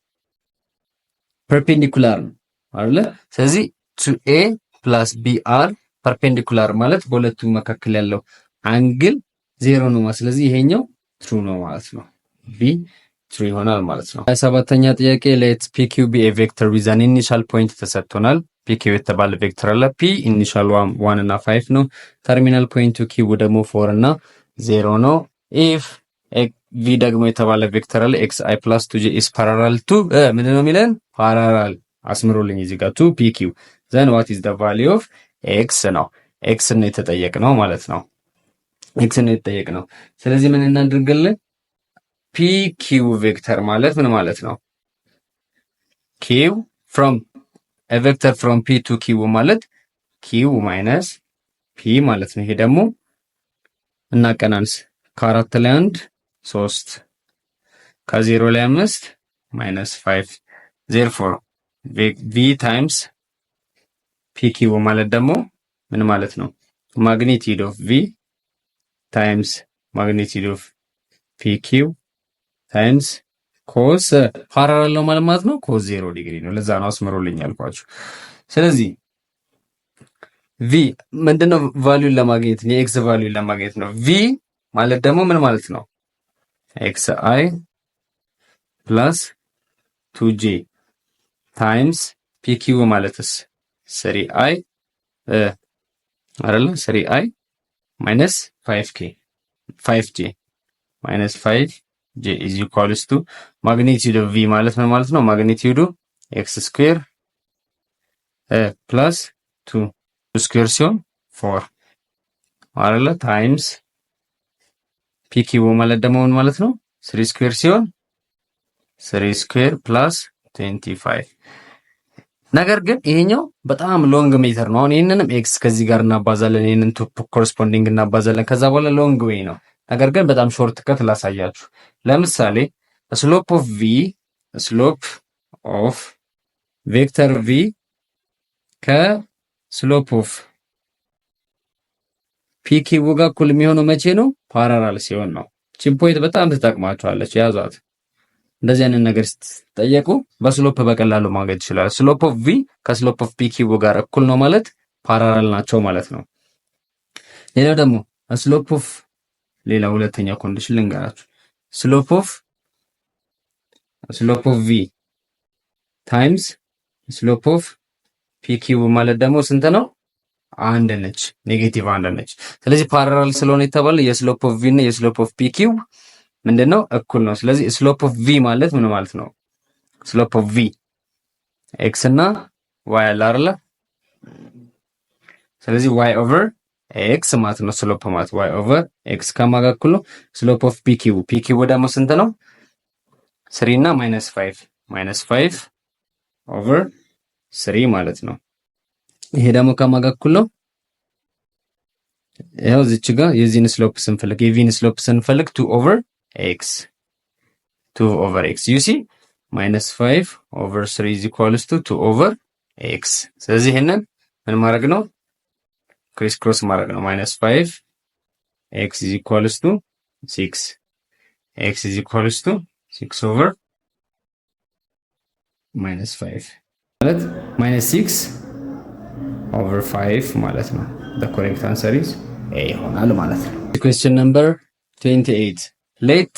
ፐርፔንዲኩላር ነው አይደለ? ስለዚህ 2a ፕላስ ቢ አር ፐርፔንዲኩላር ማለት በሁለቱ መካከል ያለው አንግል 0 ነው ማለት ስለዚህ ይሄኛው ትሩ ነው ማለት ነው። ቢ ትሩ ይሆናል ማለት ነው። 27ኛ ጥያቄ ሌት ፒ ኪው ቢ ኤ ቬክተር ዊዝ አን ኢኒሻል ፖይንት ተሰጥቶናል። ፒ ኪው የተባለ ቬክተር አለ። ፒ ኢኒሻል 1 እና 5 ነው። ተርሚናል ፖይንቱ ኪው ደግሞ 4 እና 0 ነው። ኢፍ ቪ ደግሞ የተባለ ቬክተር አለ። ኤክስ አይ ፕላስ 2 ጄ ኢስ ፓራላል ቱ ምንድን ነው የሚለን? ፓራላል አስምሮልኝ እዚህ ጋር ቱ ፒ ኪው ዘን ዋት ኢዝ ዘ ቫልዩ ኦፍ ኤክስ ነው። ኤክስ ነው የተጠየቅነው ማለት ነው። ኤክስ ነው የተጠየቅነው። ስለዚህ ምን እናድርግልን? ፒ ኪው ቬክተር ማለት ምን ማለት ነው? ኪው ፍሮም ኤ ቬክተር ፍሮም ፒ ቱ ኪው ማለት ኪው ማይነስ ፒ ማለት ነው። ይሄ ደግሞ እናቀናንስ ከአራት ላይ 1 3 ከዜሮ ላይ 5 ማይነስ 5 ዜርፎር ቪ ታይምስ ፒ ኪው ማለት ደግሞ ምን ማለት ነው? ማግኒቲዩድ ኦፍ ቪ ታይምስ ማግኒቲዩድ ኦፍ ፒ ኪው ታይምስ ኮስ ፓራላል ነው ማለት ነው። ኮስ 0 ዲግሪ ነው። ለዛ ነው አስምሮልኝ ያልኳችሁ። ስለዚህ ቪ ምንድነው? ቫልዩን ለማግኘት ነው። የኤክስ ቫልዩን ለማግኘት ነው። ቪ ማለት ደግሞ ምን ማለት ነው? ኤክስ አይ ፕላስ 2ጄ ታይምስ ፒ ኪው ማለትስ 3i አይደለ? 3i ማይነስ 5j ማይነስ 5j ኢዝ ኢኳልስ ቱ ማግኒቲዩድ ኦፍ ቪ ማለት ምን ማለት ነው? ማግኒቲዩዱ ኤክስ ስኩዌር ፕላስ 2 ስኩዌር ሲሆን 4 አይደለ? ታይምስ ፒ ኪው ማለት ደግሞ ምን ማለት ነው? 3 ስኩዌር ሲሆን 3 ስኩዌር ፕላስ 25 ነገር ግን ይሄኛው በጣም ሎንግ ሜተር ነው። አሁን ይሄንንም ኤክስ ከዚህ ጋር እናባዛለን፣ ይሄንን ቱ ኮረስፖንዲንግ እናባዛለን። ከዛ በኋላ ሎንግ ዌይ ነው። ነገር ግን በጣም ሾርት ከት ላሳያችሁ። ለምሳሌ ስሎፕ ኦፍ ቪ ስሎፕ ኦፍ ቬክተር ቪ ከስሎፕ ኦፍ ፒ ኪው ጋር እኩል የሚሆነው መቼ ነው? ፓራላል ሲሆን ነው። ቺን ፖይንት በጣም ትጠቅማችኋለች፣ ያዟት። እንደዚህ አይነት ነገር ስትጠየቁ በስሎፕ በቀላሉ ማግኘት ይችላል። ስሎፕ ኦፍ ቪ ከስሎፕ ኦፍ ፒ ኪው ጋር እኩል ነው ማለት ፓራላል ናቸው ማለት ነው። ሌላው ደግሞ ስሎፕ ኦፍ ሌላ ሁለተኛ ኮንዲሽን ልንገራችሁ። ስሎፕ ኦፍ ቪ ታይምስ ስሎፕ ኦፍ ፒ ኪው ማለት ደግሞ ስንት ነው? አንድ ነች፣ ኔጌቲቭ አንድ ነች። ስለዚህ ፓራላል ስለሆነ የተባለ የስሎፕ ኦፍ ቪ እና የስሎፕ ኦፍ ፒ ኪው ምንድነው? እኩል ነው። ስለዚህ ስሎፕ ኦፍ ቪ ማለት ምን ማለት ነው? ስሎፕ ኦፍ ቪ ኤክስ እና ዋይ አለ አይደለ? ስለዚህ ዋይ ኦቨር ኤክስ ማለት ነው ስሎፕ ማለት ዋይ ኦቨር ኤክስ ከማጋ እኩል ነው። ስሎፕ ኦፍ ፒ ኪው ደግሞ ስንት ነው? 3 እና -5 ኦቨር 3 ማለት ነው። ይሄ ደግሞ ከማጋ እኩል ነው። ያው እዚች ጋር የዚህን ስሎፕ ስንፈልግ የቪን ስሎፕ ስንፈልግ 2 ኦቨር ኤክስ ዩ ሲ -5 ኦቨር 3 is equals to 2 ኦቨር ኤክስ። ስለዚህ ይሄንን ምን ማድረግ ነው? ክሪስ ክሮስ ማድረግ ነው። -5 ኤክስ is equals to 6 ኤክስ is equals to 6 ኦቨር -5 ማለት -6 ኦቨር 5 ማለት ነው። the correct answer is A ይሆናል ማለት ነው። question number 28 ሌት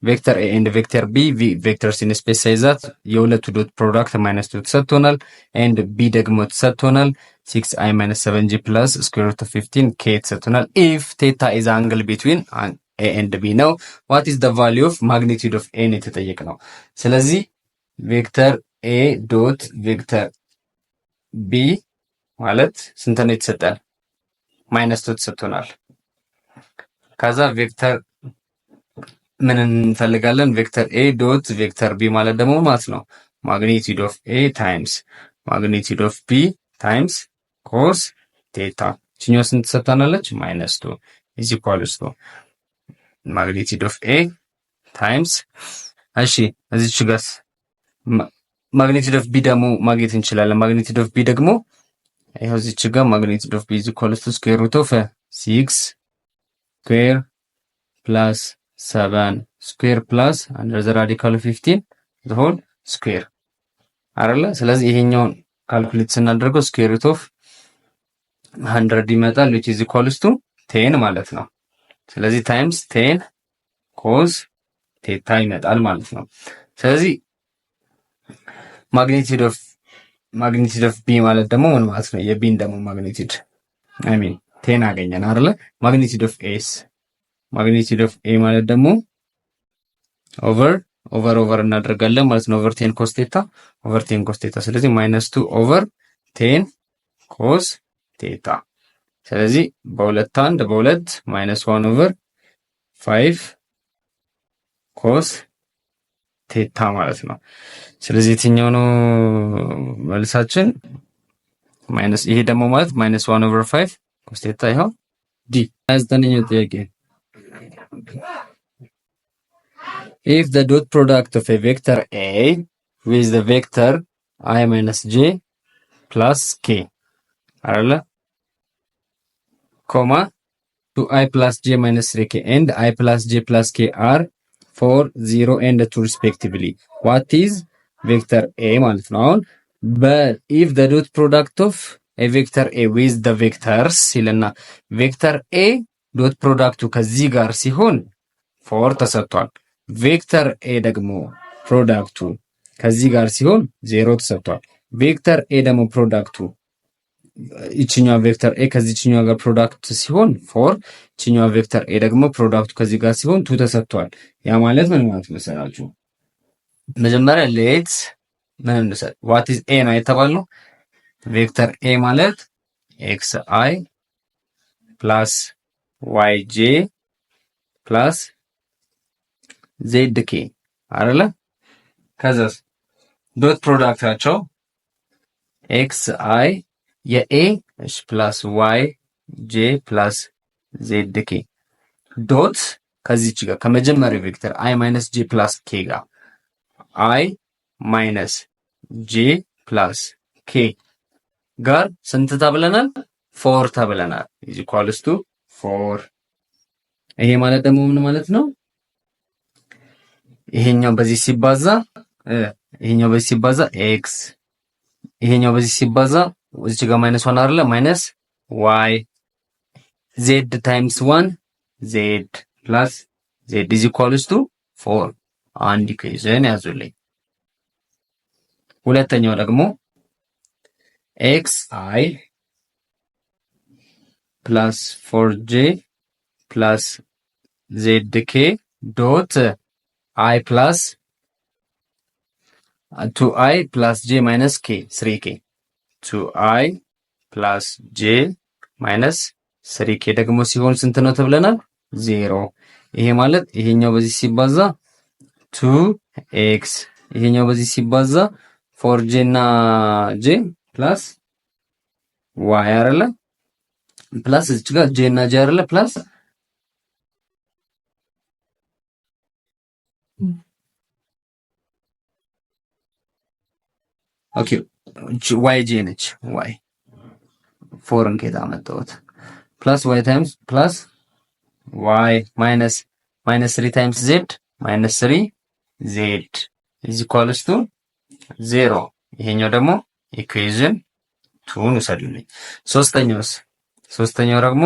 ቬክተር ኤ ኤንድ ቬክተር ቢ ቬክተርስ ኢን ስፔስ ሳይዛት የሁለቱ ዶት ፕሮዳክት -2 ተሰጥቶናል። ኤንድ ቢ ደግሞ ተሰጥቶናል። 6i - 7j ፕላስ ስኩዌር ሩት ኦፍ 15 k ተሰጥቶናል። ኢፍ ቴታ ኢዝ አንግል ቢትዊን ኤ ኤንድ ቢ ነው። ዋት ኢዝ ዘ ቫልዩ ኦፍ ማግኒቲዩድ ኦፍ ኤ ነው የተጠየቅነው። ስለዚህ ቬክተር ኤ ዶት ቬክተር ቢ ማለት ስንት ነው የተሰጠን? -2 ተሰጥቶናል። ከዛ ቬክተር ምን እንፈልጋለን? ቬክተር ኤ ዶት ቬክተር ቢ ማለት ደግሞ ማለት ነው ማግኒቲዩድ ኦፍ ኤ ታይምስ ማግኒቲዩድ ኦፍ ቢ ታይምስ ኮስ ቴታ እችኛው ስንት ትሰጣናለች? -2 ኢዝ ኢኳልስ ቱ ማግኒቲዩድ ኦፍ ኤ ታይምስ እሺ እዚች ጋርስ ማግኒቲዩድ ኦፍ ቢ ደግሞ ማግኘት እንችላለን። ማግኒቲዩድ ኦፍ ቢ ደግሞ ይሄው እዚች ጋር ማግኒቲዩድ ኦፍ ቢ ኢዝ ኢኳልስ ቱ ስኩዌር ሩት ኦፍ 6 ስኩዌር ፕላስ 7 ስኩዌር ፕላስ አንደር ዘ ራዲካል ኦፍ 15 ዘ ሆል ስኩዌር አይደለ? ስለዚህ ይሄኛውን ካልኩሌት ስናደርገው ስኩዌር ሩት ኦፍ 100 ይመጣል which is equals to 10 ማለት ነው። ስለዚህ ታይምስ 10 ኮዝ ቴታ ይመጣል ማለት ነው። ስለዚህ ማግኒቲዩድ ኦፍ ቢ ማለት ደግሞ ምን ማለት ነው? የቢን ደግሞ ማግኒቲዩድ አይ ሚን 10 አገኘን አይደለ? ማግኒቲዩድ ኦፍ ኤስ ማግኒቲዩድ ኦፍ ኤ ማለት ደግሞ ኦቨር እናደርጋለን ማለት ነው። ኦቨር 10 ኮስ ቴታ ኦቨር 10 ኮስ ቴታ። ስለዚህ -2 ኦቨር 10 ኮስ ቴታ። ስለዚህ በሁለት አንድ በሁለት -1 ኦቨር 5 ኮስ ቴታ ማለት ነው። ስለዚህ የትኛው ነው መልሳችን? ይሄ ደግሞ ማለት -1 ኦቨር 5 ኮስ ቴታ ይኸው ዲ። 29ኛው ጥያቄ if the dot product of a vector A with the vector I minus j plus k አይደለ ኮማ 2i plus j minus 3k and I plus j plus k are 4 0 and 2 respectively what is vector A ማለት ነው። አሁን if the dot product of a vector A with the vectors ይልና ቬክተር A ዶት ፕሮዳክቱ ከዚህ ጋር ሲሆን 4 ተሰጥቷል። ቬክተር ኤ ደግሞ ፕሮዳክቱ ከዚህ ጋር ሲሆን 0 ተሰጥቷል። ቬክተር ኤ ደግሞ ፕሮዳክቱ ይችኛው ቬክተር ኤ ከዚህኛው ጋር ፕሮዳክት ሲሆን 4 ይችኛው ቬክተር ኤ ደግሞ ፕሮዳክቱ ከዚህ ጋር ሲሆን 2 ተሰጥቷል። ያ ማለት ምን ማለት መሰላችሁ? መጀመሪያ ሌትስ ምን እንሰጥ what is a ነው የተባለው። ቬክተር ኤ ማለት xi plus yj plus zk አይደለ? ከዛስ ዶት ፕሮዳክታቸው xi የኤ እሺ ፕላስ ዋይ ጄ ፕላስ ዜድ ኬ ዶት ከዚህች ጋር ከመጀመሪያው ቬክተር አይ ማይነስ ጄ ፕላስ ኬ ጋር አይ ማይነስ ጄ ፕላስ ኬ ጋር ስንት ተብለናል? 4 ተብለናል። ኢዝ ኢኳልስ ቱ 4። ይሄ ማለት ደግሞ ምን ማለት ነው? ይሄኛው በዚህ ሲባዛ ኤክስ ይሄኛው በዚህ ሲባዛ እዚህ ጋር ማይነስ 1 አይደለ? ማይነስ ዋይ ዜድ ታይምስ 1 ዜድ ፕላስ ዜድ ኢዝ ኢኳልስ ቱ 4። አንድ ኢኩዌሽን ያዙልኝ። ሁለተኛው ደግሞ ኤክስ አይ ፕላስ 4j ፕላስ ዜድ ኬ ዶት አይ ፕላስ 2i ፕላስ j ማይነስ k 3k 2i ፕላስ j ማይነስ 3k ደግሞ ሲሆን ስንት ነው ተብለናል? 0። ይሄ ማለት ይሄኛው በዚህ ሲባዛ 2x ይሄኛው በዚህ ሲባዛ 4j እና j ፕላስ y አይደለ? ፕላስ እዚህ ጋር j እና j አይደለ? ፕላስ ኦኬ ዋይ ጄ ነች። ዋይ ፎርን ከታ መጣሁት ፕላስ ዋይ ታይምስ ፕላስ ዋይ ማይነስ 3 ታይምስ ዜድ ማይነስ 3 ዜድ ኢዝ ኢኳልስ ቱ 0። ይሄኛው ደግሞ ኢኩዌሽን 2 ነው ሰዱልኝ። ሶስተኛው ደግሞ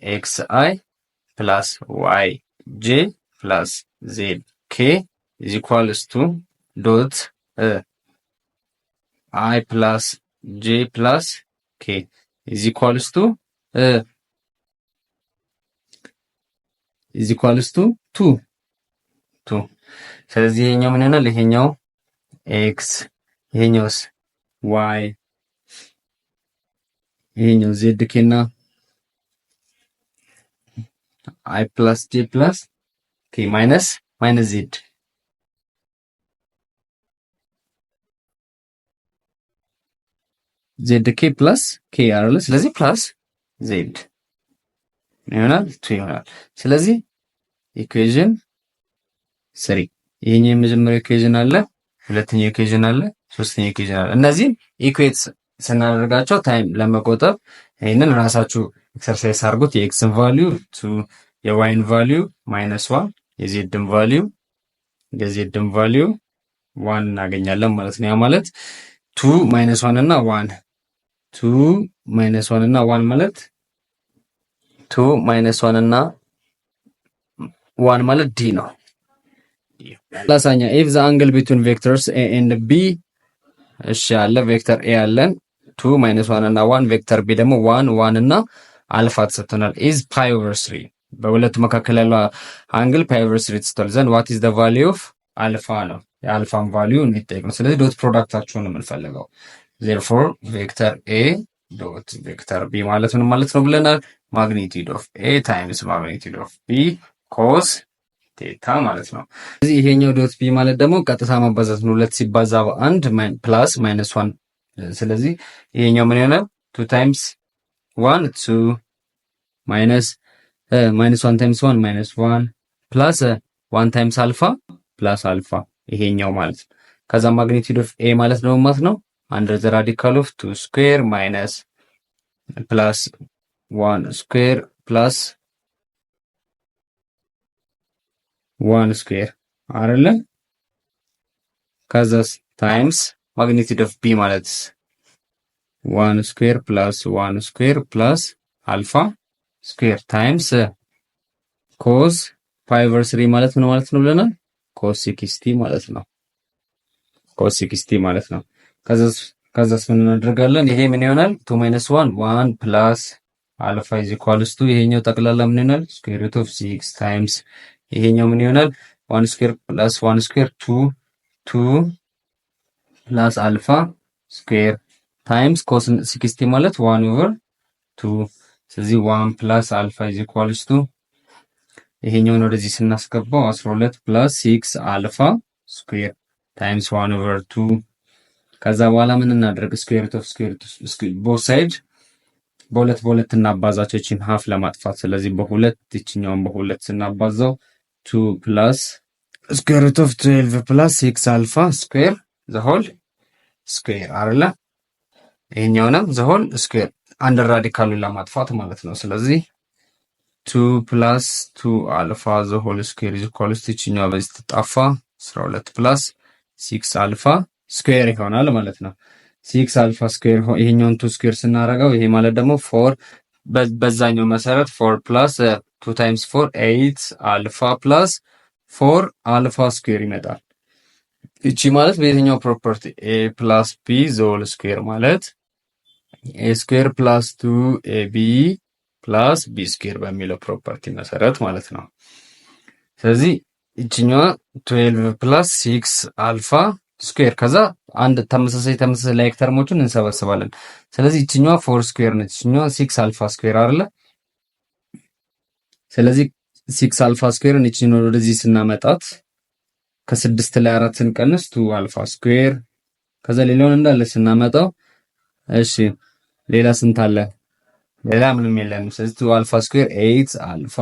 ኤክስ አይ ፕላስ ዋይ ጄ ፕላስ ዜድ ኬ ኢዝ ኢኳልስ ቱ ዶት I plus j plus k is equals to 2 ስለዚህ ይሄኛው ምን ይሆናል? ይሄኛው x ይሄኛውስ y ይሄኛው z k እና I plus j plus k minus z ዜድ ኬ ፕላስ ኬ አይደለ? ስለዚህ ፕላስ ዜድ ይሆናል 2 ይሆናል። ስለዚህ ኢኩዌዥን 3 ይሄኛው የመጀመሪያው ኢኩዌዥን አለ፣ ሁለተኛው ኢኩዌዥን አለ፣ ሶስተኛው ኢኩዌዥን አለ። እነዚህን ኢኩዌት ስናደርጋቸው ታይም ለመቆጠብ ይሄንን ራሳችሁ ኤክሰርሳይዝ አድርጉት። የኤክስን ቫልዩ ቱ የዋይን ቫልዩ -1 የዜድን ቫልዩ 1 እናገኛለን ማለት ነው። ያ ማለት 2 -1 እና 1 2 -1 እና 1 ማለት 2 -1 እና 1 ማለት ዲ ነው። ላሳኛ if the angle between vectors a and b እሺ አለ ቬክተር a አለን 2 -1 እና 1 ቬክተር b ደግሞ 1 1 እና አልፋ ተሰጥቶናል is pi over 3 በሁለቱ መካከል ያለው አንግል pi over 3 ተሰጥቷል። ዘንድ what is the value of አልፋ ነው የአልፋን ቫልዩ እንጠይቅ ነው። ስለዚህ ዶት ፕሮዳክታቸውን ነው የምንፈልገው። therefore ቬክተር a ዶት ቬክተር b ማለት ምን ማለት ነው ብለናል። ማግኒቲዩድ ኦፍ a ታይምስ ማግኒቲዩድ ኦፍ b cos ቴታ ማለት ነው። ስለዚህ ይሄኛው ዶት ቢ ማለት ደግሞ ቀጥታ ማባዛት ነው። 2 ሲባዛ በ1 ፕላስ -1 ስለዚህ ይሄኛው ምን ይሆናል 2 ታይምስ 1 2 ማይነስ -1 ታይምስ 1 -1 ፕላስ 1 ታይምስ አልፋ ፕላስ አልፋ ይሄኛው ማለት ነው። ከዛ ማግኒቲዩድ ኦፍ ኤ ማለት ነው ማለት ነው አንደር ዘ ራዲካል ኦፍ 2 ስኩዌር ማይነስ ፕላስ 1 ስኩዌር ፕላስ 1 ስኩዌር አይደለ? ከዛስ ታይምስ ማግኒቲዩድ ኦፍ ቢ ማለት 1 ስኩዌር ፕላስ 1 ስኩዌር ፕላስ አልፋ ስኩዌር ታይምስ ኮስ ፓይ ኦቨር 3 ማለት ምን ማለት ነው ብለናል? ኮስ 60 ማለት ነው። ኮስ 60 ማለት ነው። ከዛስ ምን እናደርጋለን? ይሄ ምን ይሆናል? 2 1 1 ፕላስ አልፋ ኢዝ ኢኳልስ ቱ ይሄኛው ጠቅላላ ምን ይሆናል? ስኩዌር ሩት ኦፍ 6 ታይምስ ይሄኛው ምን ይሆናል? 1 ስኩዌር ፕላስ 1 ስኩዌር 2 ፕላስ አልፋ ስኩዌር ታይምስ ኮስ 60 ማለት 1 ኦቨር 2 ስለዚህ 1 ፕላስ አልፋ ኢዝ ኢኳልስ ቱ ይሄኛውን ወደዚህ ስናስገባው 12 ፕላስ 6 አልፋ ስኩዌር ታይምስ 1 ኦቨር 2 ከዛ በኋላ ምን እናደርግ? ስኩዌር ሩት ኦፍ ስኩዌር ቦት ሳይድ በሁለት እናባዛቸው እቺን ሃፍ ለማጥፋት ስለዚህ በሁለት እቺኛውን በሁለት ስናባዛው 2 ፕላስ ስኩዌር ሩት ኦፍ 12 ፕላስ 6 አልፋ ስኩዌር ዘ ሆል ስኩዌር አይደለ? ይሄኛውንም ዘ ሆል ስኩዌር አንደር ራዲካሉን ለማጥፋት ማለት ነው። ስለዚህ 2 ፕላስ 2 አልፋ ዘ ሆል ስኩዌር ኢዝ ኢኳልስ ቱ እቺኛው በዚህ ተጣፋ 12 ፕላስ 6 አልፋ ስኩዌር ይሆናል ማለት ነው። 6 አልፋ ስኩዌር ይሄኛውን 2 ስኩዌር ስናረጋው ይሄ ማለት ደግሞ 4 በዛኛው መሰረት 4 ፕላስ 2 ታይምስ 4 8 አልፋ ፕላስ 4 አልፋ ስኩዌር ይመጣል። እቺ ማለት በየትኛው ፕሮፐርቲ a ፕላስ b ዞል ስኩዌር ማለት a ስኩዌር ፕላስ 2ab ፕላስ b ስኩዌር በሚለው ፕሮፐርቲ መሰረት ማለት ነው። ስለዚህ እቺኛዋ 12 ፕላስ 6 አልፋ ስኩዌር ከዛ አንድ ተመሳሳይ ላይክ ተርሞችን እንሰበስባለን። ስለዚህ እቺኛዋ 4 ስኩዌር ነች፣ እቺኛዋ 6 አልፋ ስኩዌር አይደለ? ስለዚህ 6 አልፋ ስኩዌርን እቺኛው ወደዚህ ስናመጣት ከ6 ላይ 4 ስንቀንስ 2 አልፋ ስኩዌር ከዛ ሌላውን እንዳለ ስናመጣው እሺ ሌላ ስንት አለ? ሌላ ምንም የለም። ስለዚህ 2 አልፋ ስኩዌር 8 አልፋ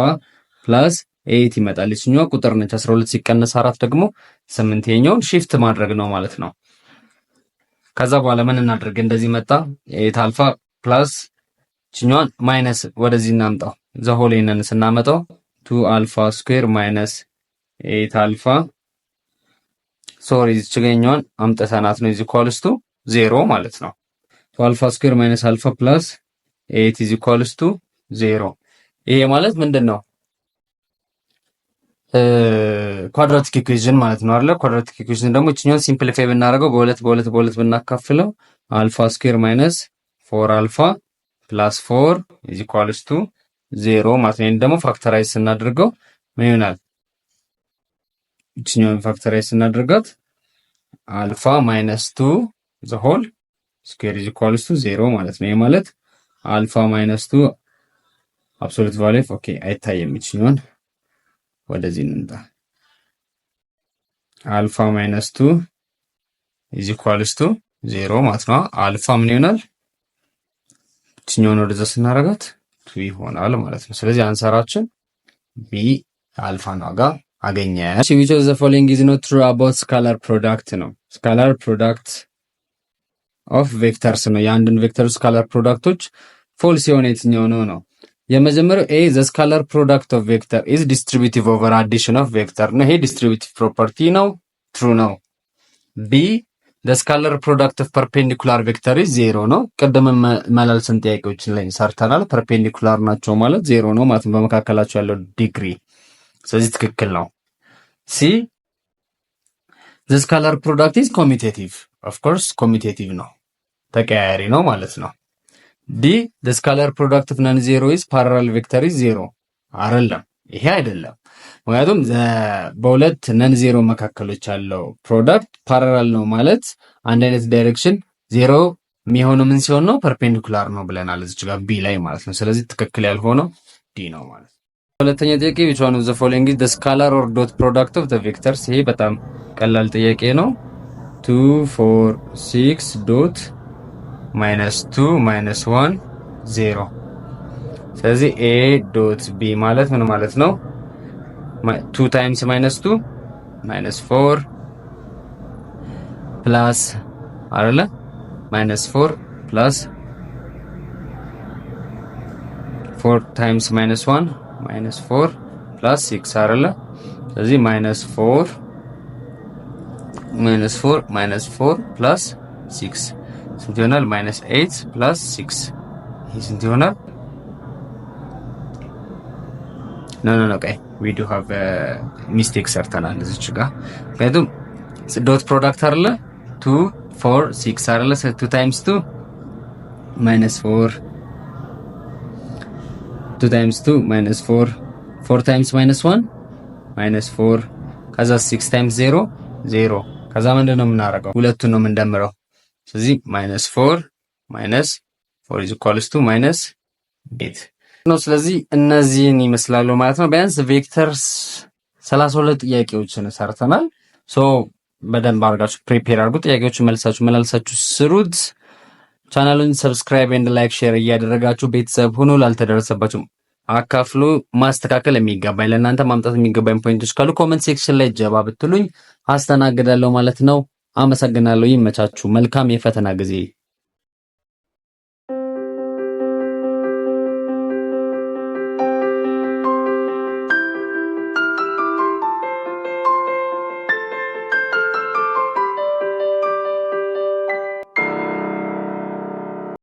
ፕላስ 8 ይመጣል። እቺኛው ቁጥር ነች 12 ሲቀነስ 4 ደግሞ 8 የኛውን ሺፍት ማድረግ ነው ማለት ነው። ከዛ በኋላ ምን እናድርግ? እንደዚህ መጣ 8 አልፋ ፕላስ እቺኛውን ማይነስ ወደዚህ እናምጣው ዘ ሆል ይነን ስናመጣው 2 አልፋ ስኩዌር ማይነስ 8 አልፋ ሶሪ እቺኛውን አምጥተናት ነው ኢዝ ኢኳልስ ቱ 0 ማለት ነው። 2 አልፋ ስኩዌር ማይነስ አልፋ ፕላስ 8 ኢዝ ኢኳልስ ቱ 0 ይሄ ማለት ምንድነው? ኳድራቲክ ኢኩዌሽን ማለት ነው አይደል? ኳድራቲክ ኢኩዌሽን ደግሞ እቺኛውን ሲምፕሊፋይ ብናደርገው በሁለት ብናካፍለው አልፋ ስኩዌር ማይነስ 4 አልፋ ፕላስ 4 ኢዝ ኢኳልስ ቱ 0 ማለት ነው። ደግሞ ፋክተራይዝ ስናደርገው ምን ይሆናል? እቺኛውን ፋክተራይዝ ስናደርጋት አልፋ ማይነስ 2 ዘ ሆል ስኩዌር ኢዝ ኢኳልስ ቱ 0 ማለት ነው። ይሄ ማለት አልፋ ማይነስ 2 አብሶሉት ቫልዩ ኦኬ አይታየም። እቺኛውን ወደዚህ እንምጣ። አልፋ ማይነስ 2 ኢዝ ኢኳልስ ቱ 0 ማለት ነው። አልፋ ምን ይሆናል? እችኛውን ወደዛ ስናረጋት 2 ይሆናል ማለት ነው። ስለዚህ አንሰራችን ቢ አልፋን ዋጋ አገኘ። which of the following is not true about scalar product ነው። scalar product of vectors ነው። የአንድን ቬክተር ስካላር ፕሮዳክቶች ፎልስ የሆነ የትኛው ነው? የመጀመሪያው a the scalar product of vector is distributive over addition of vector ነው። ይሄ distributive property ነው፣ true ነው። b the scalar product of perpendicular vector is 0 ነው። ቀደም መላልሰን ጥያቄዎችን ላይ ሰርተናል። perpendicular ናቸው ማለት 0 ነው ማለት በመካከላቸው ያለው ዲግሪ። ስለዚህ ትክክል ነው። c the scalar product is commutative of course commutative ነው፣ ተቀያያሪ ነው ማለት ነው። d the scalar product of non-zero is parallel vector is 0 አይደለም፣ ይሄ አይደለም። ምክንያቱም በሁለት ነን ዜሮ መካከሎች ያለው ፕሮዳክት ፓራላል ነው ማለት አንድ አይነት ዳይሬክሽን ዜሮ የሚሆነው ምን ሲሆን ነው? ፐርፔንዲኩላር ነው ብለናል እዚህ ጋር ቢ ላይ ማለት ነው። ስለዚህ ትክክል ያልሆነው ዲ ነው ማለት ነው። ሁለተኛ ጥያቄ which one of the following is the scalar or dot product of the vectors? ይሄ በጣም ቀላል ጥያቄ ነው። 2 4 6 ዶት -2 -1 0 ስለዚህ a ዶት b ማለት ምን ማለት ነው? 2 times -2 -4 plus አይደለ -4 plus 4 times -1 -4 plus 6 አይደለ ስለዚህ -4 plus 6 ስንት ይሆናል? -8 plus 6 ይሄ ስንት ይሆናል? ኖ ቀይ we do have a mistake ሰርተናል እዚች ጋር ምክንያቱም ዶት ፕሮዳክት አይደለ 2 4 6 አይደለ 2 times 2 -4 2 times 2 -4 4 times -1 -4 ከዛ 6 times 0 0 ከዛ ምንድነው የምናደርገው? ሁለቱን ነው የምንደምረው። ስለዚህ -4 -4 is equals to -8 ነው። ስለዚህ እነዚህን ይመስላሉ ማለት ነው። ቢያንስ ቬክተርስ 32 ጥያቄዎችን ሰርተናል። ሶ በደንብ አድርጋችሁ ፕሪፔር አድርጉ። ጥያቄዎችን መልሳችሁ ስሩት። ቻናሉን ሰብስክራይብ ኤንድ ላይክ ሼር እያደረጋችሁ ቤተሰብ ሆኖ ላልተደረሰባችሁ አካፍሉ። ማስተካከል የሚገባኝ ለእናንተ ማምጣት የሚገባኝ ፖይንቶች ካሉ ኮሜንት ሴክሽን ላይ ጀባ ብትሉኝ አስተናግዳለሁ ማለት ነው። አመሰግናለሁ። ይመቻችሁ። መልካም የፈተና ጊዜ